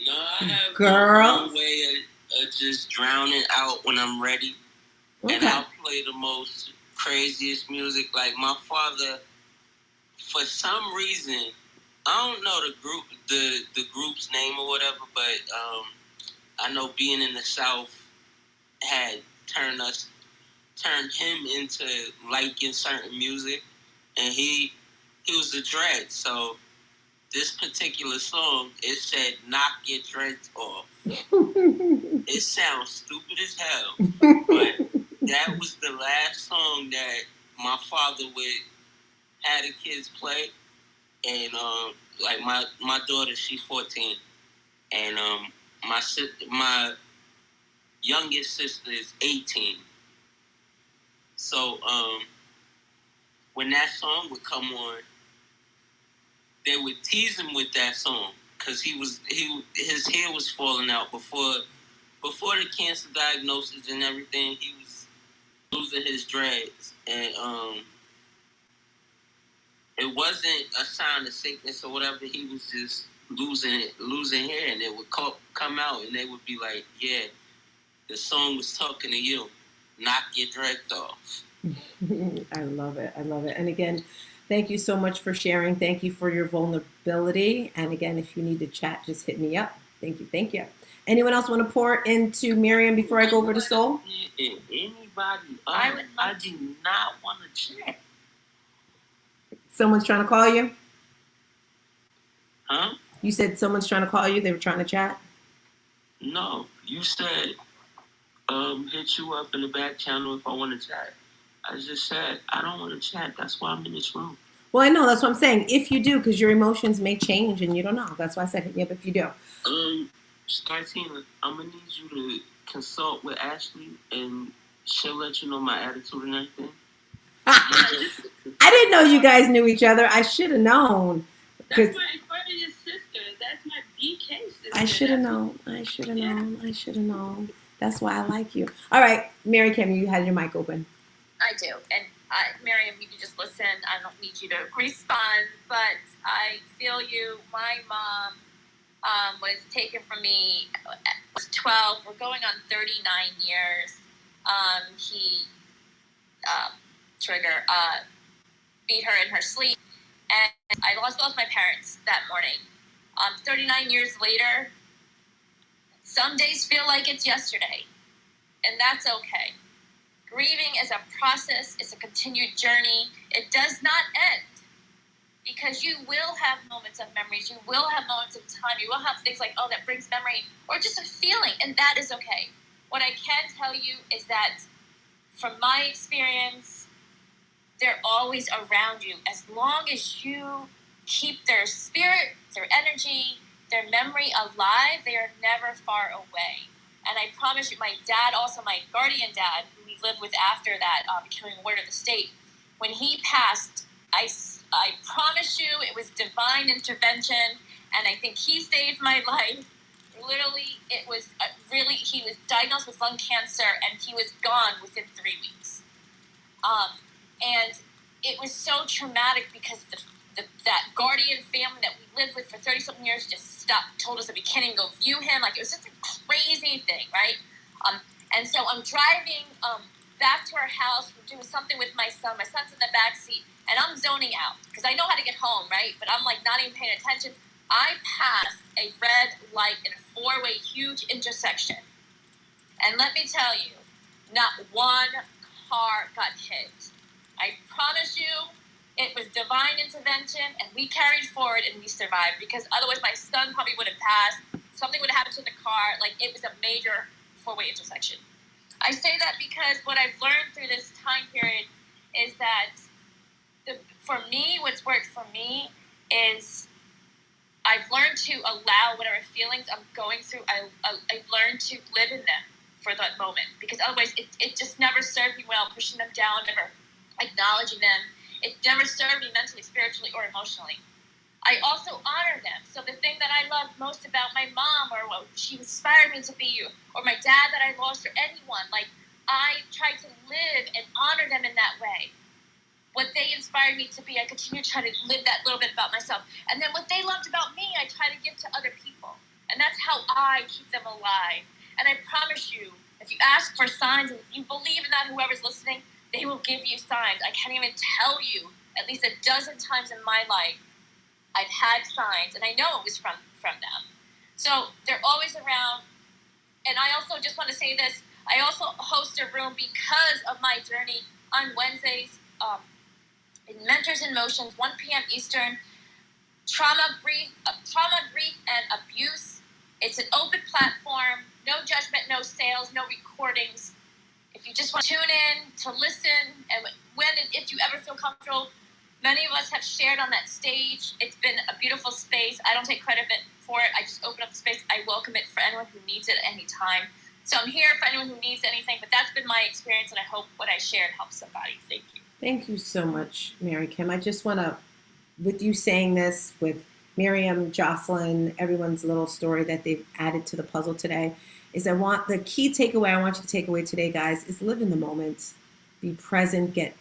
No, I have Girl. no way of just drowning out when I'm ready. Okay. And I'll play the most craziest music. Like my father, for some reason, I don't know the group's name or whatever, but I know being in the South had turned him into liking certain music, and he was a dread. So this particular song, it said "knock your dreads off." It sounds stupid as hell, but that was the last song that my father would have the kids play, and like my daughter, she's 14, and my youngest sister is 18. So when that song would come on, they would tease him with that song because his hair was falling out before the cancer diagnosis and everything. He was losing his dreads, and it wasn't a sign of sickness or whatever. He was just losing hair, and it would come out, and they would be like, "Yeah, the song was talking to you. Knock your dreads off." I love it. I love it. And again, thank you so much for sharing. Thank you for your vulnerability. And again, if you need to chat, just hit me up. Thank you. Thank you. Anyone else want to pour into Miriam before I go over to Soul? Anybody? I do not want to chat. Someone's trying to call you? Huh? You said someone's trying to call you? They were trying to chat? No. You said hit you up in the back channel if I want to chat. I just said I don't want to chat. That's why I'm in this room. Well, I know. That's what I'm saying. If you do, because your emotions may change and you don't know. That's why I said hit me up if you do. Startina, I'm going to need you to consult with Ashley and she'll let you know my attitude and everything. I didn't know you guys knew each other. I should have known. That's my brother's sister. That's my BK sister. I should have known. I should have known. I should have known. That's why I like you. All right, Mary Kim, you had your mic open. I do. And Miriam, you can just listen. I don't need you to respond, but I feel you. My mom was taken from me. I was 12. We're going on 39 years. Trigger beat her in her sleep, and I lost both my parents that morning. 39 years later, some days feel like it's yesterday, and that's okay. Grieving is a process. It's a continued journey. It does not end, because you will have moments of memories. You will have moments of time. You will have things like, oh, that brings memory, or just a feeling, and that is okay. What I can tell you is that from my experience, they're always around you. As long as you keep their spirit, their energy, their memory alive, they are never far away. And I promise you, my dad, also my guardian dad, who we lived with after that, becoming ward of the state, when he passed, I promise you it was divine intervention, and I think he saved my life. Literally, it was he was diagnosed with lung cancer, and he was gone within 3 weeks. And it was so traumatic because that guardian family that we lived with for 30-something years just told us that we can't even go view him. Like, it was just a crazy thing, right? And so I'm driving back to our house. We're doing something with my son. My son's in the back seat, and I'm zoning out because I know how to get home, right? But I'm like not even paying attention. I passed a red light in a four-way huge intersection. And let me tell you, not one car got hit. I promise you, it was divine intervention, and we carried forward and we survived, because otherwise my son probably would have passed. Something would have happened to the car. Like, it was a major four-way intersection. I say that because what I've learned through this time period is that for me, what's worked for me is I've learned to allow whatever feelings I'm going through. I've learned to live in them for that moment, because otherwise it just never served me well, pushing them down, never acknowledging them. It never served me mentally, spiritually, or emotionally. I also honor them. So the thing that I love most about my mom, or what she inspired me to be, or my dad that I lost, or anyone, like, I try to live and honor them in that way. What they inspired me to be, I continue to try to live that little bit about myself. And then what they loved about me, I try to give to other people. And that's how I keep them alive. And I promise you, if you ask for signs, and if you believe in that, whoever's listening, they will give you signs. I can't even tell you, at least a dozen times in my life, I've had signs, and I know it was from them. So they're always around. And I also just want to say this, I also host a room because of my journey on Wednesdays, in Mentors in Motions, 1 p.m. Eastern, trauma, grief, and abuse. It's an open platform, no judgment, no sales, no recordings. If you just want to tune in, to listen, and when and if you ever feel comfortable, many of us have shared on that stage. It's been a beautiful space. I don't take credit for it. I just open up the space. I welcome it for anyone who needs it at any time. So I'm here for anyone who needs anything, but that's been my experience, and I hope what I shared helps somebody. Thank you. Thank you so much, Mary Kim. I just want to, with you saying this, with Miriam, Jocelyn, everyone's little story that they've added to the puzzle today, is the key takeaway I want you to take away today, guys, is live in the moment. Be present, get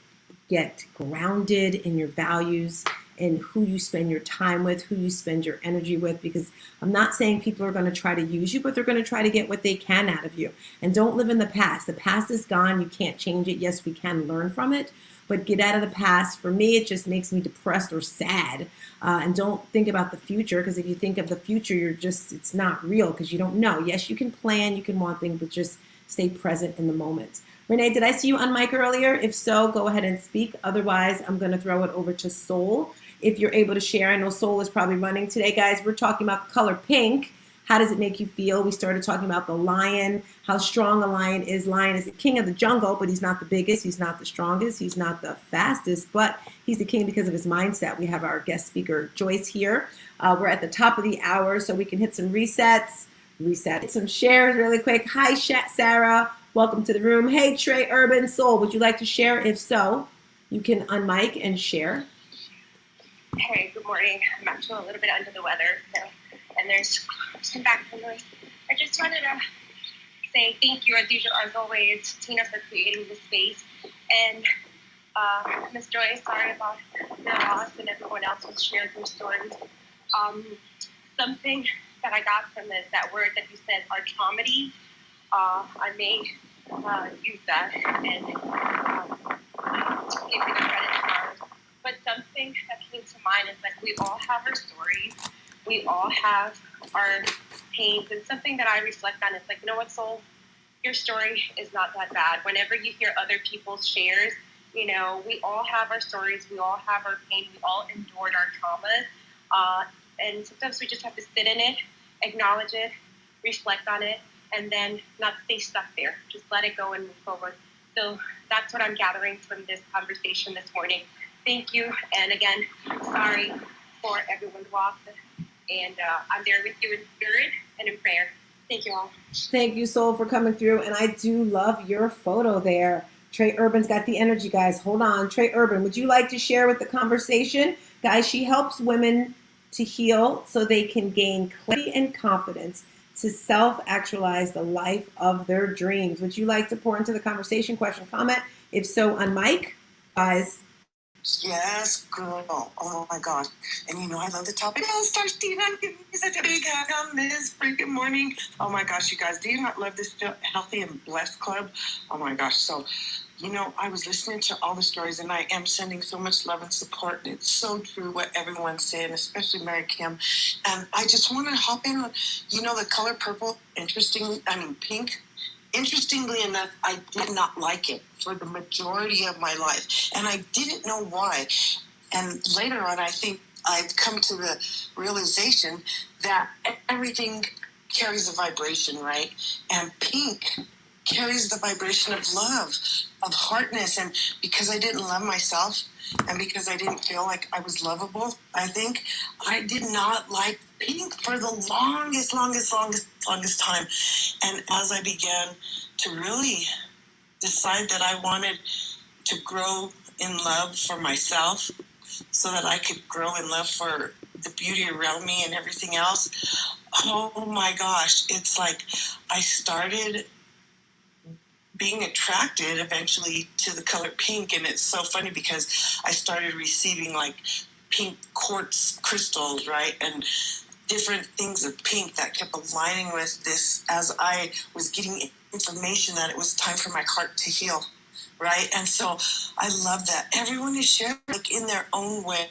grounded in your values and who you spend your time with, who you spend your energy with, because I'm not saying people are going to try to use you, but they're going to try to get what they can out of you. And don't live in the past. The past is gone. You can't change it. Yes, we can learn from it, but get out of the past. For me, it just makes me depressed or sad. And don't think about the future, because if you think of the future, it's not real because you don't know. Yes, you can plan, you can want things, but just stay present in the moment. Renee, did I see you on mic earlier? If so, go ahead and speak. Otherwise, I'm going to throw it over to Soul. If you're able to share, I know Soul is probably running today, guys. We're talking about the color pink. How does it make you feel? We started talking about the lion, how strong a lion is. Lion is the king of the jungle, but he's not the biggest. He's not the strongest. He's not the fastest, but he's the king because of his mindset. We have our guest speaker, Joyce, here. We're at the top of the hour, so we can hit some resets. Hit some shares really quick. Hi, Sarah. Welcome to the room. Hey, Trey Urban. Soul, would you like to share? If so, you can unmic and share. Hey, good morning. I'm actually a little bit under the weather, and there's some background noise. I just wanted to say thank you, as always, Tina, for creating this space. And Ms. Joy, sorry about your loss, and everyone else who shared their stories. Something that I got from that word that you said, artraumedy, I may use that and give you the credit for. But something that came to mind is like we all have our stories, we all have our pains, and something that I reflect on is like, you know what, Soul, your story is not that bad. Whenever you hear other people's shares, you know, we all have our stories, we all have our pain, we all endured our traumas, and sometimes we just have to sit in it, acknowledge it, reflect on it, and then not stay stuck there. Just let it go and move forward. So that's what I'm gathering from this conversation this morning. Thank you, and again, sorry for everyone's loss, and I'm there with you in spirit and in prayer. Thank you all. Thank you, Soul, for coming through, and I do love your photo there. Trey Urban's got the energy, guys. Hold on. Trey Urban, would you like to share with the conversation? Guys, she helps women to heal so they can gain clarity and confidence to self-actualize the life of their dreams. Would you like to pour into the conversation, question, comment? If so, on mic, guys. Yes, girl. Oh my gosh. And you know I love the topic. Oh, Starstina, giving me such a big hug on this freaking morning. Oh my gosh, you guys, do you not love this Healthy and Blessed Club? Oh my gosh. So, you know, I was listening to all the stories and I am sending so much love and support. And it's so true what everyone's saying, especially Mary Kim. And I just want to hop in. You know, the color purple, pink. Interestingly enough, I did not like it for the majority of my life, and I didn't know why. And later on, I think I've come to the realization that everything carries a vibration, right? And pink carries the vibration of love, of heartness, and because I didn't love myself, and because I didn't feel like I was lovable, I think I did not like pink for the longest time. And as I began to really decide that I wanted to grow in love for myself so that I could grow in love for the beauty around me and everything else, oh my gosh, it's like I started being attracted eventually to the color pink. And it's so funny because I started receiving like pink quartz crystals, right? And different things of pink that kept aligning with this as I was getting information that it was time for my heart to heal, right? And so I love that everyone is sharing like in their own way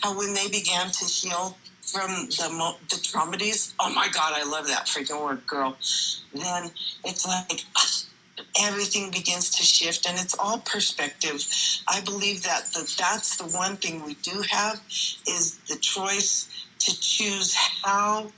how when they began to heal from the traumatides, oh my God, I love that freaking word, girl. Then it's like everything begins to shift, and it's all perspective. I believe that that's the one thing we do have is the choice to choose how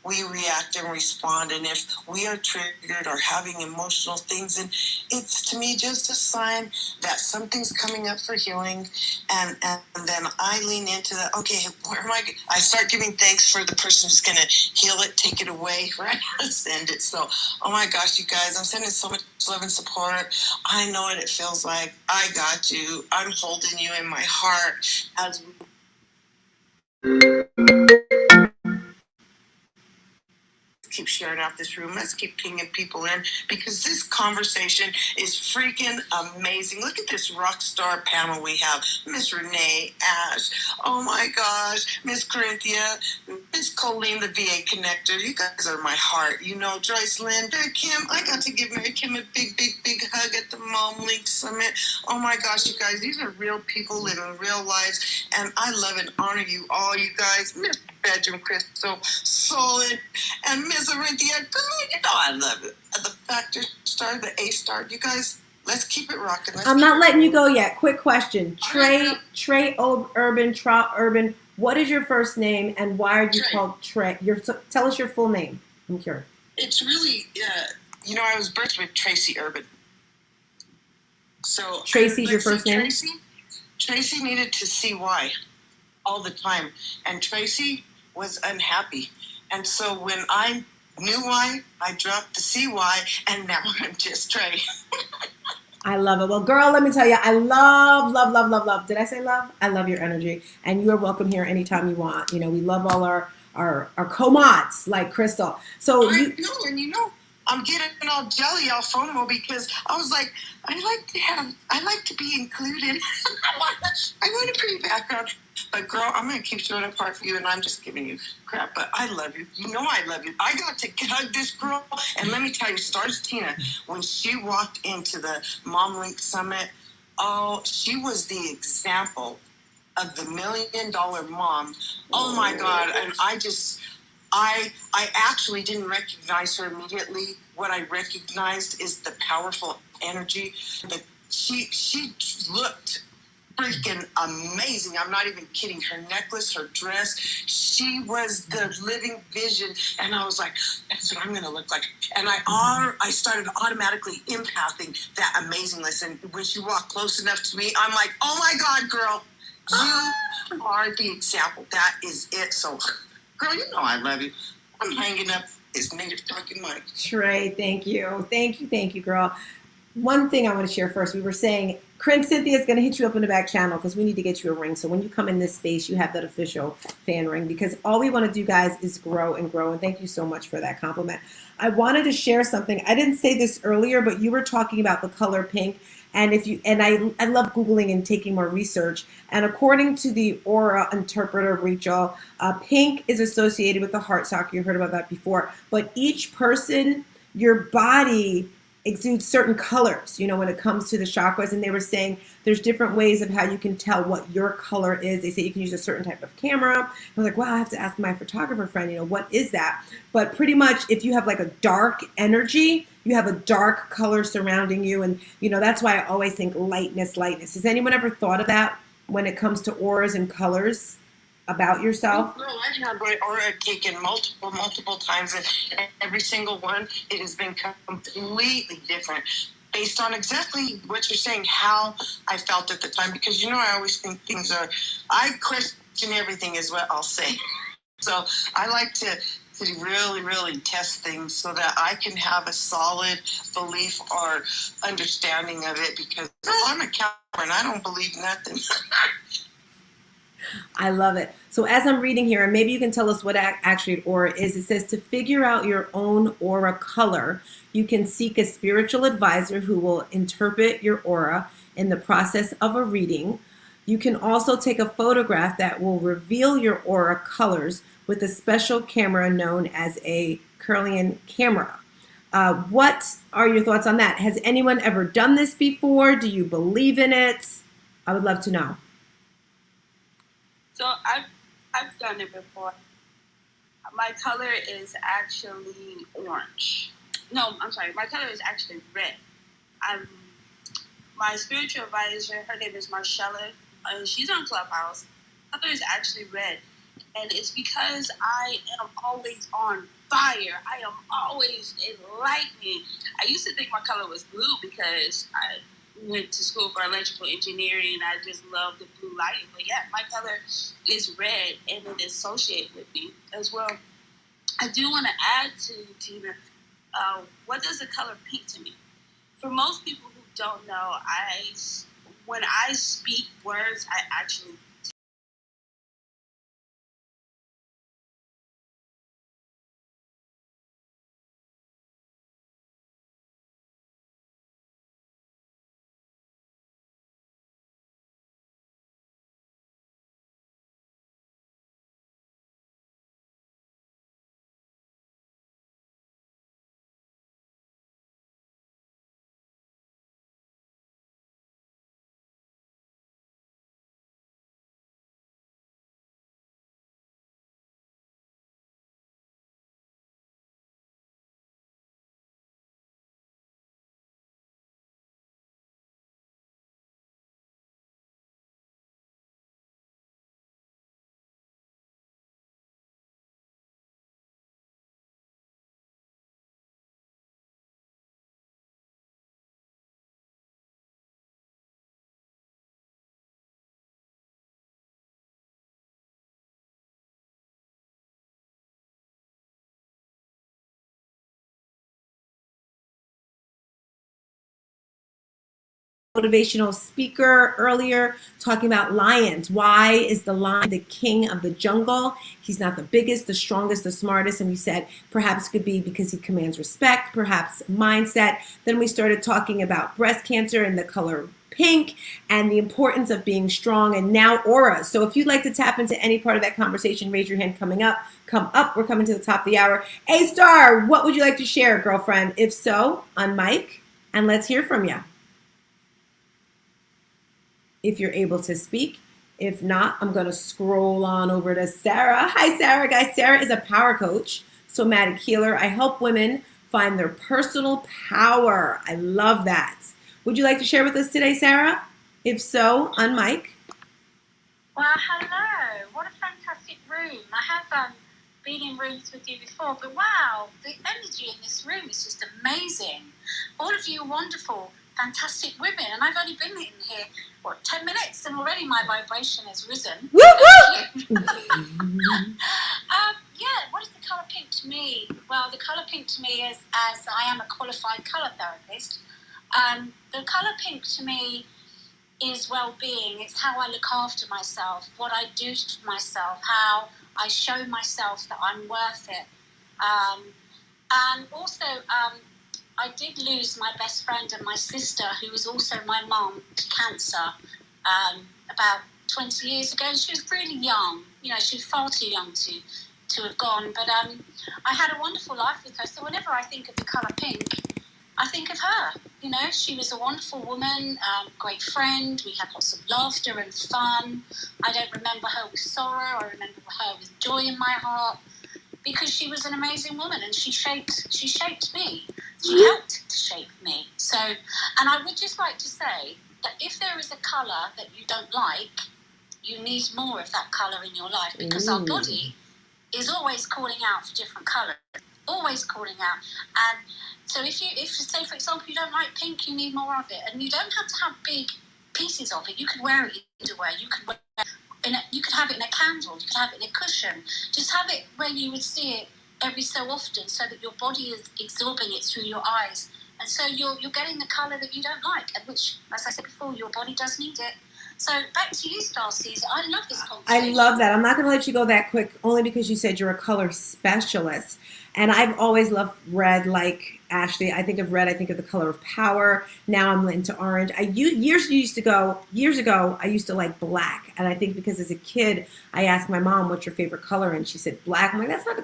we react and respond. And if we are triggered or having emotional things, and it's to me just a sign that something's coming up for healing. And then I lean into that. Okay, where am I? I start giving thanks for the person who's going to heal it, take it away, right? Send it. So, oh my gosh, you guys, I'm sending so much love and support. I know what it feels like. I got you. I'm holding you in my heart as we keep sharing out this room. Let's keep pinging people in because this conversation is freaking amazing. Look at this rock star panel we have. Miss Renee, Ash, oh my gosh, Miss Corinthia, Miss Colleen, the VA connector. You guys are my heart. You know, Joyce Lynn, Mary Kim. I got to give Mary Kim a big, big, big hug at the Mom Link Summit. Oh my gosh, you guys, these are real people living real lives, and I love and honor you all, you guys. Miss Bedroom Crystal, Solid, and Miss Arinthia, you know I love it. The Factor Star, the A Star. You guys, let's keep it rocking. I'm not letting you go yet. Quick question. Trey Urban, what is your first name and why are you called Trey? Tell us your full name. I'm curious. It's really, you know, I was birthed with Tracy Urban. So Tracy's your first name? Tracy needed to see why all the time. And Tracy was unhappy. And so when I knew why, I dropped the CY, and now I'm just Trey. I love it. Well, girl, let me tell you, I love. Did I say love? I love your energy. And you are welcome here anytime you want. You know, we love all our co-mods like Crystal. So I know, and you know, I'm getting all jelly off FOMO because I was like, I like to be included. I want a pretty background. But girl, I'm going to keep showing up hard for you, and I'm just giving you crap. But I love you. You know I love you. I got to hug this girl. And let me tell you, Stars Tina, when she walked into the Mom Link Summit, oh, she was the example of the $1 million mom. Oh, my God. And I actually didn't recognize her immediately. What I recognized is the powerful energy. That she looked freaking amazing. I'm not even kidding. Her necklace, her dress, she was the living vision. And I was like, that's what I'm going to look like. And I started automatically empathing that amazingness. And when she walked close enough to me, I'm like, oh my God, girl, you are the example. That is it. So, girl, you know I love you. I'm hanging up this native talking mic. Trey, thank you. Thank you, girl. One thing I want to share first, we were saying, Cynthia is going to hit you up in the back channel because we need to get you a ring. So when you come in this space, you have that official fan ring because all we want to do, guys, is grow and grow. And thank you so much for that compliment. I wanted to share something. I didn't say this earlier, but you were talking about the color pink. And I love Googling and taking more research. And according to the Aura Interpreter, Rachel, pink is associated with the heart chakra. You heard about that before. But each person, your body exudes certain colors, you know, when it comes to the chakras. And they were saying there's different ways of how you can tell what your color is. They say you can use a certain type of camera. I was like, wow, I have to ask my photographer friend, you know, what is that? But pretty much if you have like a dark energy, you have a dark color surrounding you. And, you know, that's why I always think lightness. Has anyone ever thought of that when it comes to auras and colors about yourself? No, I've had my aura taken multiple times, and every single one, it has been completely different based on exactly what you're saying, how I felt at the time. Because, you know, I always think I question everything is what I'll say. So I like to really, really test things so that I can have a solid belief or understanding of it because I'm a coward and I don't believe nothing. I love it. So as I'm reading here, and maybe you can tell us what actually an aura is, it says to figure out your own aura color, you can seek a spiritual advisor who will interpret your aura in the process of a reading. You can also take a photograph that will reveal your aura colors with a special camera known as a Kirlian camera. What are your thoughts on that? Has anyone ever done this before? Do you believe in it? I would love to know. So I've done it before. My color is actually orange. No, I'm sorry. My color is actually red. My spiritual advisor, her name is Marcella. She's on Clubhouse. My color is actually red. And it's because I am always on fire. I am always enlightening. I used to think my color was blue because I went to school for electrical engineering and I just love the blue lighting. But yeah, my color is red and it is associated with me as well. I do want to add to Tina, what does the color pink to me? For most people who don't know, when I speak words, I actually Motivational speaker earlier talking about lions. Why is the lion the king of the jungle? He's not the biggest, the strongest, the smartest. And we said perhaps it could be because he commands respect, perhaps mindset. Then we started talking about breast cancer and the color pink and the importance of being strong, and now auras. So if you'd like to tap into any part of that conversation, raise your hand. Come up. We're coming to the top of the hour. A-Star, what would you like to share, girlfriend? If so, on mic, and let's hear from you. If you're able to speak. If not, I'm going to scroll on over to Sarah. Hi, Sarah. Guys, Sarah is a power coach, somatic healer. I help women find their personal power. I love that. Would you like to share with us today, Sarah? If so, on mic. Well, hello. What a fantastic room. I have been in rooms with you before, but wow, the energy in this room is just amazing. All of you are wonderful, fantastic women, and I've only been in here, 10 minutes, and already my vibration has risen. Woo woo! Yeah, what is the colour pink to me? Well, the colour pink to me is, as I am a qualified colour therapist, the colour pink to me is well-being. It's how I look after myself, what I do to myself, how I show myself that I'm worth it. And also, I did lose my best friend and my sister, who was also my mum, to cancer about 20 years ago. She was really young. She was far too young to have gone. But I had a wonderful life with her. So whenever I think of the colour pink, I think of her. She was a wonderful woman, great friend. We had lots of laughter and fun. I don't remember her with sorrow. I remember her with joy in my heart, because she was an amazing woman and she shaped me. She helped to shape me. So, and I would just like to say that if there is a colour that you don't like, you need more of that colour in your life, because our body is always calling out for different colours, always calling out. And so if say, for example, you don't like pink, you need more of it. And you don't have to have big pieces of it. You can wear it either way. You could have it in a candle, you could have it in a cushion. Just have it where you would see it every so often, so that your body is absorbing it through your eyes. And so you're getting the colour that you don't like, and which, as I said before, your body does need it. So back to you, Starseeds. I love this I conversation. love that. I'm not going to let you go that quick, only because you said you're a color specialist. And I've always loved red, like Ashley. I think of red, I think of the color of power. Now I'm into orange. Years ago, I used to like black. And I think because as a kid, I asked my mom, what's your favorite color? And she said black. I'm like, that's not a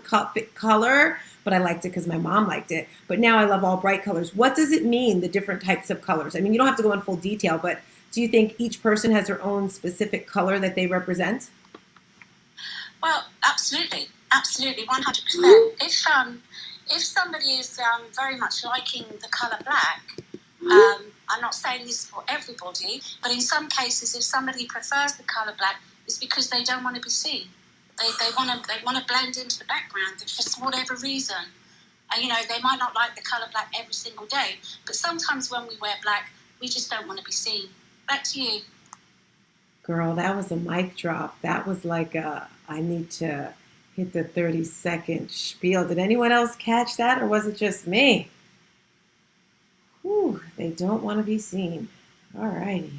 color, but I liked it because my mom liked it. But now I love all bright colors. What does it mean, the different types of colors? I mean, you don't have to go in full detail, but do you think each person has their own specific color that they represent? Well, absolutely, 100%. If somebody is very much liking the color black, I'm not saying this for everybody, but in some cases, if somebody prefers the color black, it's because they don't want to be seen. They want to blend into the background for whatever reason. You know, they might not like the color black every single day, but sometimes when we wear black, we just don't want to be seen. Back to you. Girl, that was a mic drop. That was like I need to hit the 30-second spiel. Did anyone else catch that, or was it just me? Whew, they don't want to be seen. All righty.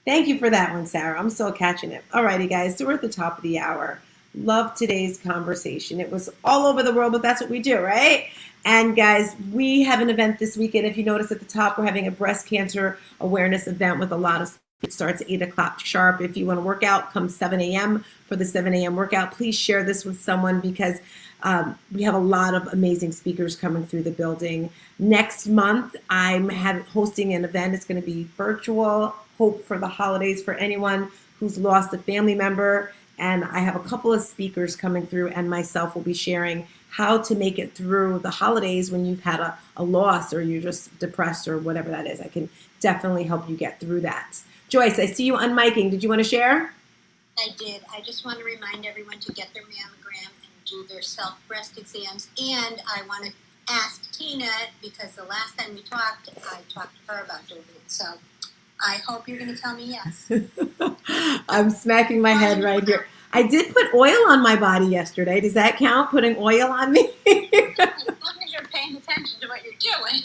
Thank you for that one, Sarah. I'm still catching it. All righty, guys. So we're at the top of the hour. Love today's conversation. It was all over the world, but that's what we do, right? And guys, we have an event this weekend. If you notice at the top, we're having a breast cancer awareness event with a lot of. It starts at 8 o'clock sharp. If you want to work out, come 7 a.m. for the 7 a.m. workout. Please share this with someone because we have a lot of amazing speakers coming through the building. Next month, I'm hosting an event. It's going to be virtual. Hope for the holidays for anyone who's lost a family member. And I have a couple of speakers coming through, and myself will be sharing how to make it through the holidays when you've had a loss or you're just depressed or whatever that is. I can definitely help you get through that. Joyce, I see you unmiking. Did you want to share? I did. I just want to remind everyone to get their mammogram and do their self-breast exams. And I want to ask Tina, because the last time we talked, I talked to her about doing it. So I hope you're going to tell me yes. I'm smacking my head right here. I did put oil on my body yesterday. Does that count, putting oil on me? As long as you're paying attention to what you're doing.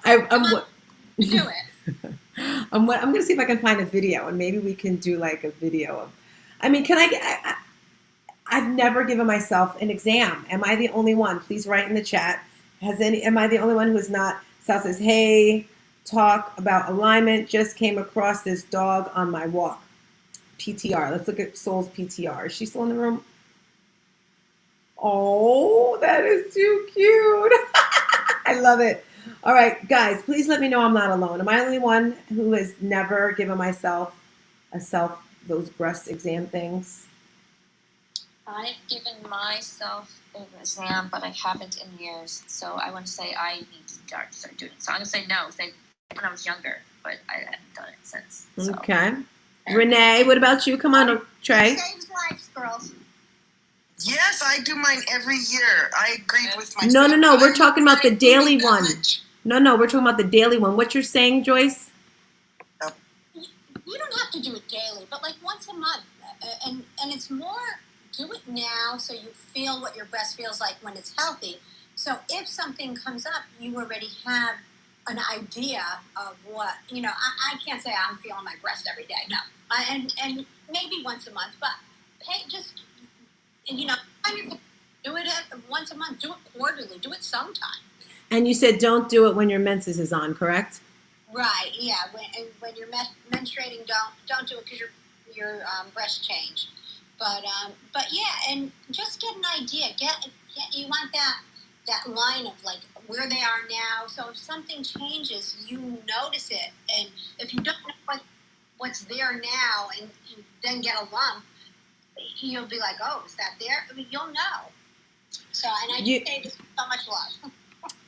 I'm do it. I'm going to see if I can find a video, and maybe we can do like a video of. I mean, I've never given myself an exam. Am I the only one? Please write in the chat. Am I the only one who is not? Sal says, hey, talk about alignment. Just came across this dog on my walk. PTR. Let's look at Soul's PTR. Is she still in the room? Oh, that is too cute. I love it. All right, guys, please let me know I'm not alone. Am I the only one who has never given myself those breast exam things? I've given myself an exam, but I haven't in years. So I want to say I need to start doing it. So I'm going to say no, say when I was younger, but I haven't done it since. So. Okay. Renee, what about you? Come on, Trey. Saves lives, girls. Yes, I do mine every year. I agreed with my. No. We're talking about the daily one. No. We're talking about the daily one. What you're saying, Joyce? You don't have to do it daily, but like once a month, and it's more. Do it now so you feel what your breast feels like when it's healthy. So if something comes up, you already have an idea of what, I can't say I'm feeling my breast every day. No. And maybe once a month, but do it once a month, do it quarterly, do it sometime. And you said don't do it when your menses is on, correct? Right, yeah. When you're menstruating, don't do it because your breast change. But yeah, and just get an idea. You want that line of like where they are now. So if something changes, you notice it. And if you don't know what's there now, and you then get a lump, you'll be like, oh, is that there? I mean, you'll know. So, and I just say this with so much love.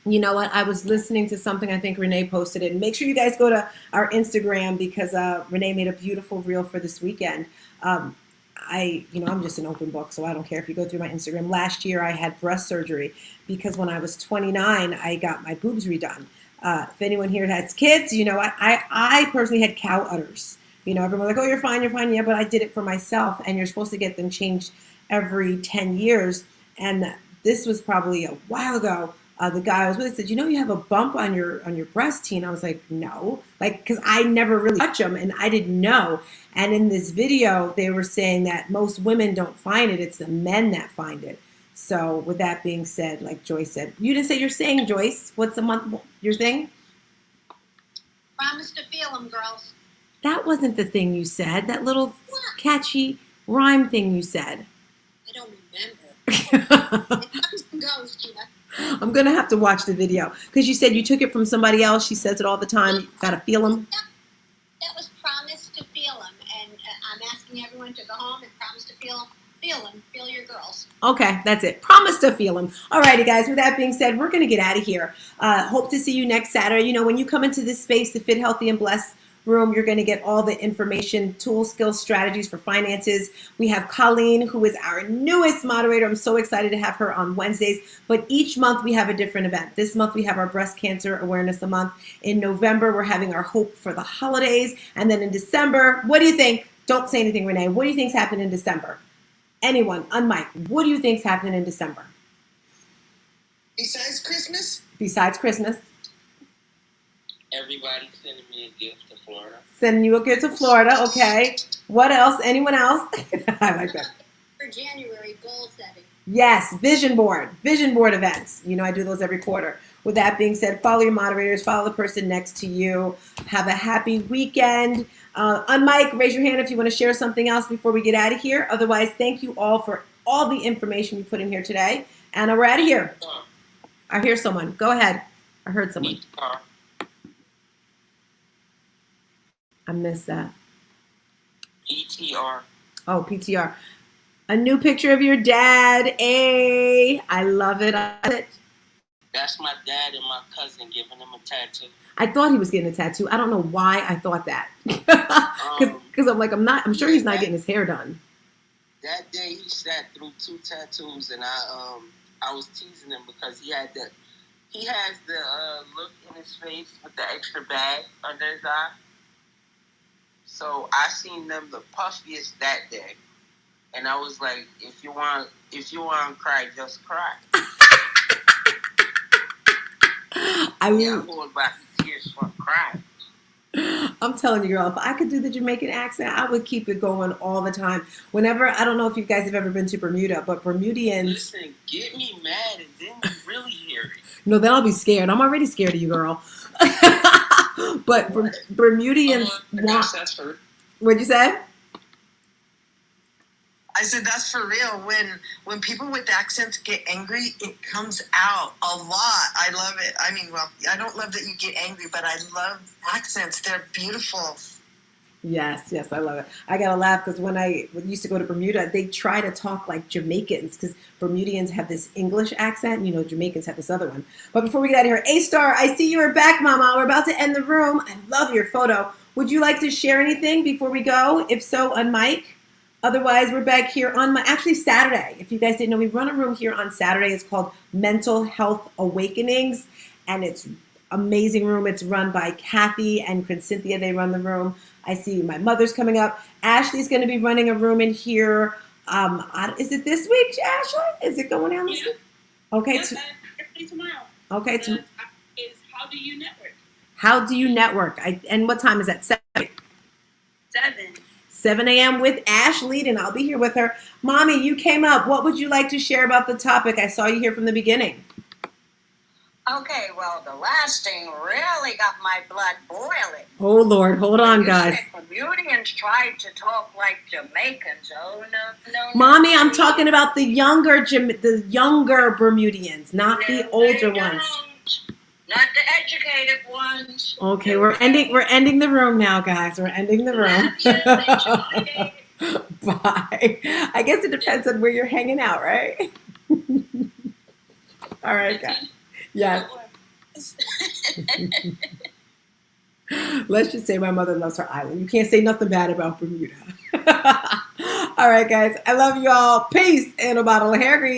You know what? I was listening to something, I think Renee posted it. And make sure you guys go to our Instagram because Renee made a beautiful reel for this weekend. I'm just an open book, so I don't care if you go through my Instagram. Last year, I had breast surgery because when I was 29, I got my boobs redone. If anyone here has kids, I personally had cow udders. Everyone's like, oh, you're fine. Yeah, but I did it for myself, and you're supposed to get them changed every 10 years. And this was probably a while ago, the guy I was with said, you know, you have a bump on your breast, Tina. I was like, no, like, because I never really touch them and I didn't know. And in this video, they were saying that most women don't find it; it's the men that find it. So, with that being said, like Joyce said, you didn't say your saying, Joyce. What's the month? Your thing? Promise to feel them, girls. That wasn't the thing you said. That little catchy rhyme thing you said. I don't remember. It comes and goes, Tina. I'm gonna have to watch the video because you said you took it from somebody else. She says it all the time. You gotta feel them. That was promise to feel them, and I'm asking everyone to go home and promise to feel them. Feel them. Feel your girls. Okay, that's it. Promise to feel them. All righty, guys. With that being said, we're gonna get out of here. Hope to see you next Saturday. You know, when you come into this space, the Fit, Healthy, and Blessed room, you're going to get all the information, tools, skills, strategies for finances. We have Colleen, who is our newest moderator. I'm so excited to have her on Wednesdays. But each month we have a different event. This month we have our Breast Cancer Awareness Month. In November, we're having our Hope for the Holidays. And then in December, what do you think? Don't say anything, Renee. What do you think's happening in December? Anyone, unmic, what do you think's happening in December? Besides Christmas? Besides Christmas. Everybody sending me a gift to Florida. Sending you a gift to Florida, okay. What else? Anyone else? I like that. For January, goal setting. Yes, vision board events. You know, I do those every quarter. With that being said, follow your moderators, follow the person next to you. Have a happy weekend. Unmic, raise your hand if you want to share something else before we get out of here. Otherwise, thank you all for all the information you put in here today. And we're out of here. I hear someone. Go ahead. I heard someone. I missed that. PTR. Oh, PTR. A new picture of your dad. Hey, I love it. That's my dad and my cousin giving him a tattoo. I thought he was getting a tattoo. I don't know why I thought that. Because I'm like, I'm sure he's not getting his hair done. That day he sat through 2 tattoos, and I was teasing him because he has the look in his face with the extra bag under his eye. So I seen them the puffiest that day, and I was like, if you want to cry, just cry. I'm going back to tears for crying. I'm telling you, girl, if I could do the Jamaican accent, I would keep it going all the time. Whenever, I don't know if you guys have ever been to Bermuda, but Bermudians. Listen, get me mad and then you really hear it. No, then I'll be scared. I'm already scared of you, girl. But Bermudians want. What'd you say? I said that's for real. When people with accents get angry, it comes out a lot. I love it. I mean, well, I don't love that you get angry, but I love accents. They're beautiful. Yes, I love it. I gotta laugh because when I used to go to Bermuda, they try to talk like Jamaicans because Bermudians have this English accent. You know, Jamaicans have this other one. But before we get out of here, A-Star, I see you are back, Mama. We're about to end the room. I love your photo. Would you like to share anything before we go? If so, unmic. Otherwise, we're back here on actually Saturday. If you guys didn't know, we run a room here on Saturday. It's called Mental Health Awakenings, and it's amazing room. It's run by Kathy and Cynthia. They run the room. I see my mother's coming up. Ashley's going to be running a room in here. Is it this week, Ashley? Is it going down this week? Okay. Tomorrow. Okay. Is How Do You Network? How Do You Network? And what time is that? 7. 7 a.m. with Ashley, and I'll be here with her. Mommy, you came up. What would you like to share about the topic? I saw you here from the beginning. Okay, well, the last thing really got my blood boiling. Oh, Lord. Hold on, guys. Bermudians tried to talk like Jamaicans. Oh, no. Mommy, I'm talking about the younger Bermudians, not the older ones. Not the educated ones. Okay, we're ending the room now, guys. We're ending the room. Bye. I guess it depends on where you're hanging out, right? All right, guys. Yes. Let's just say my mother loves her island. You can't say nothing bad about Bermuda. All right, guys. I love you all. Peace and a bottle of hair grease.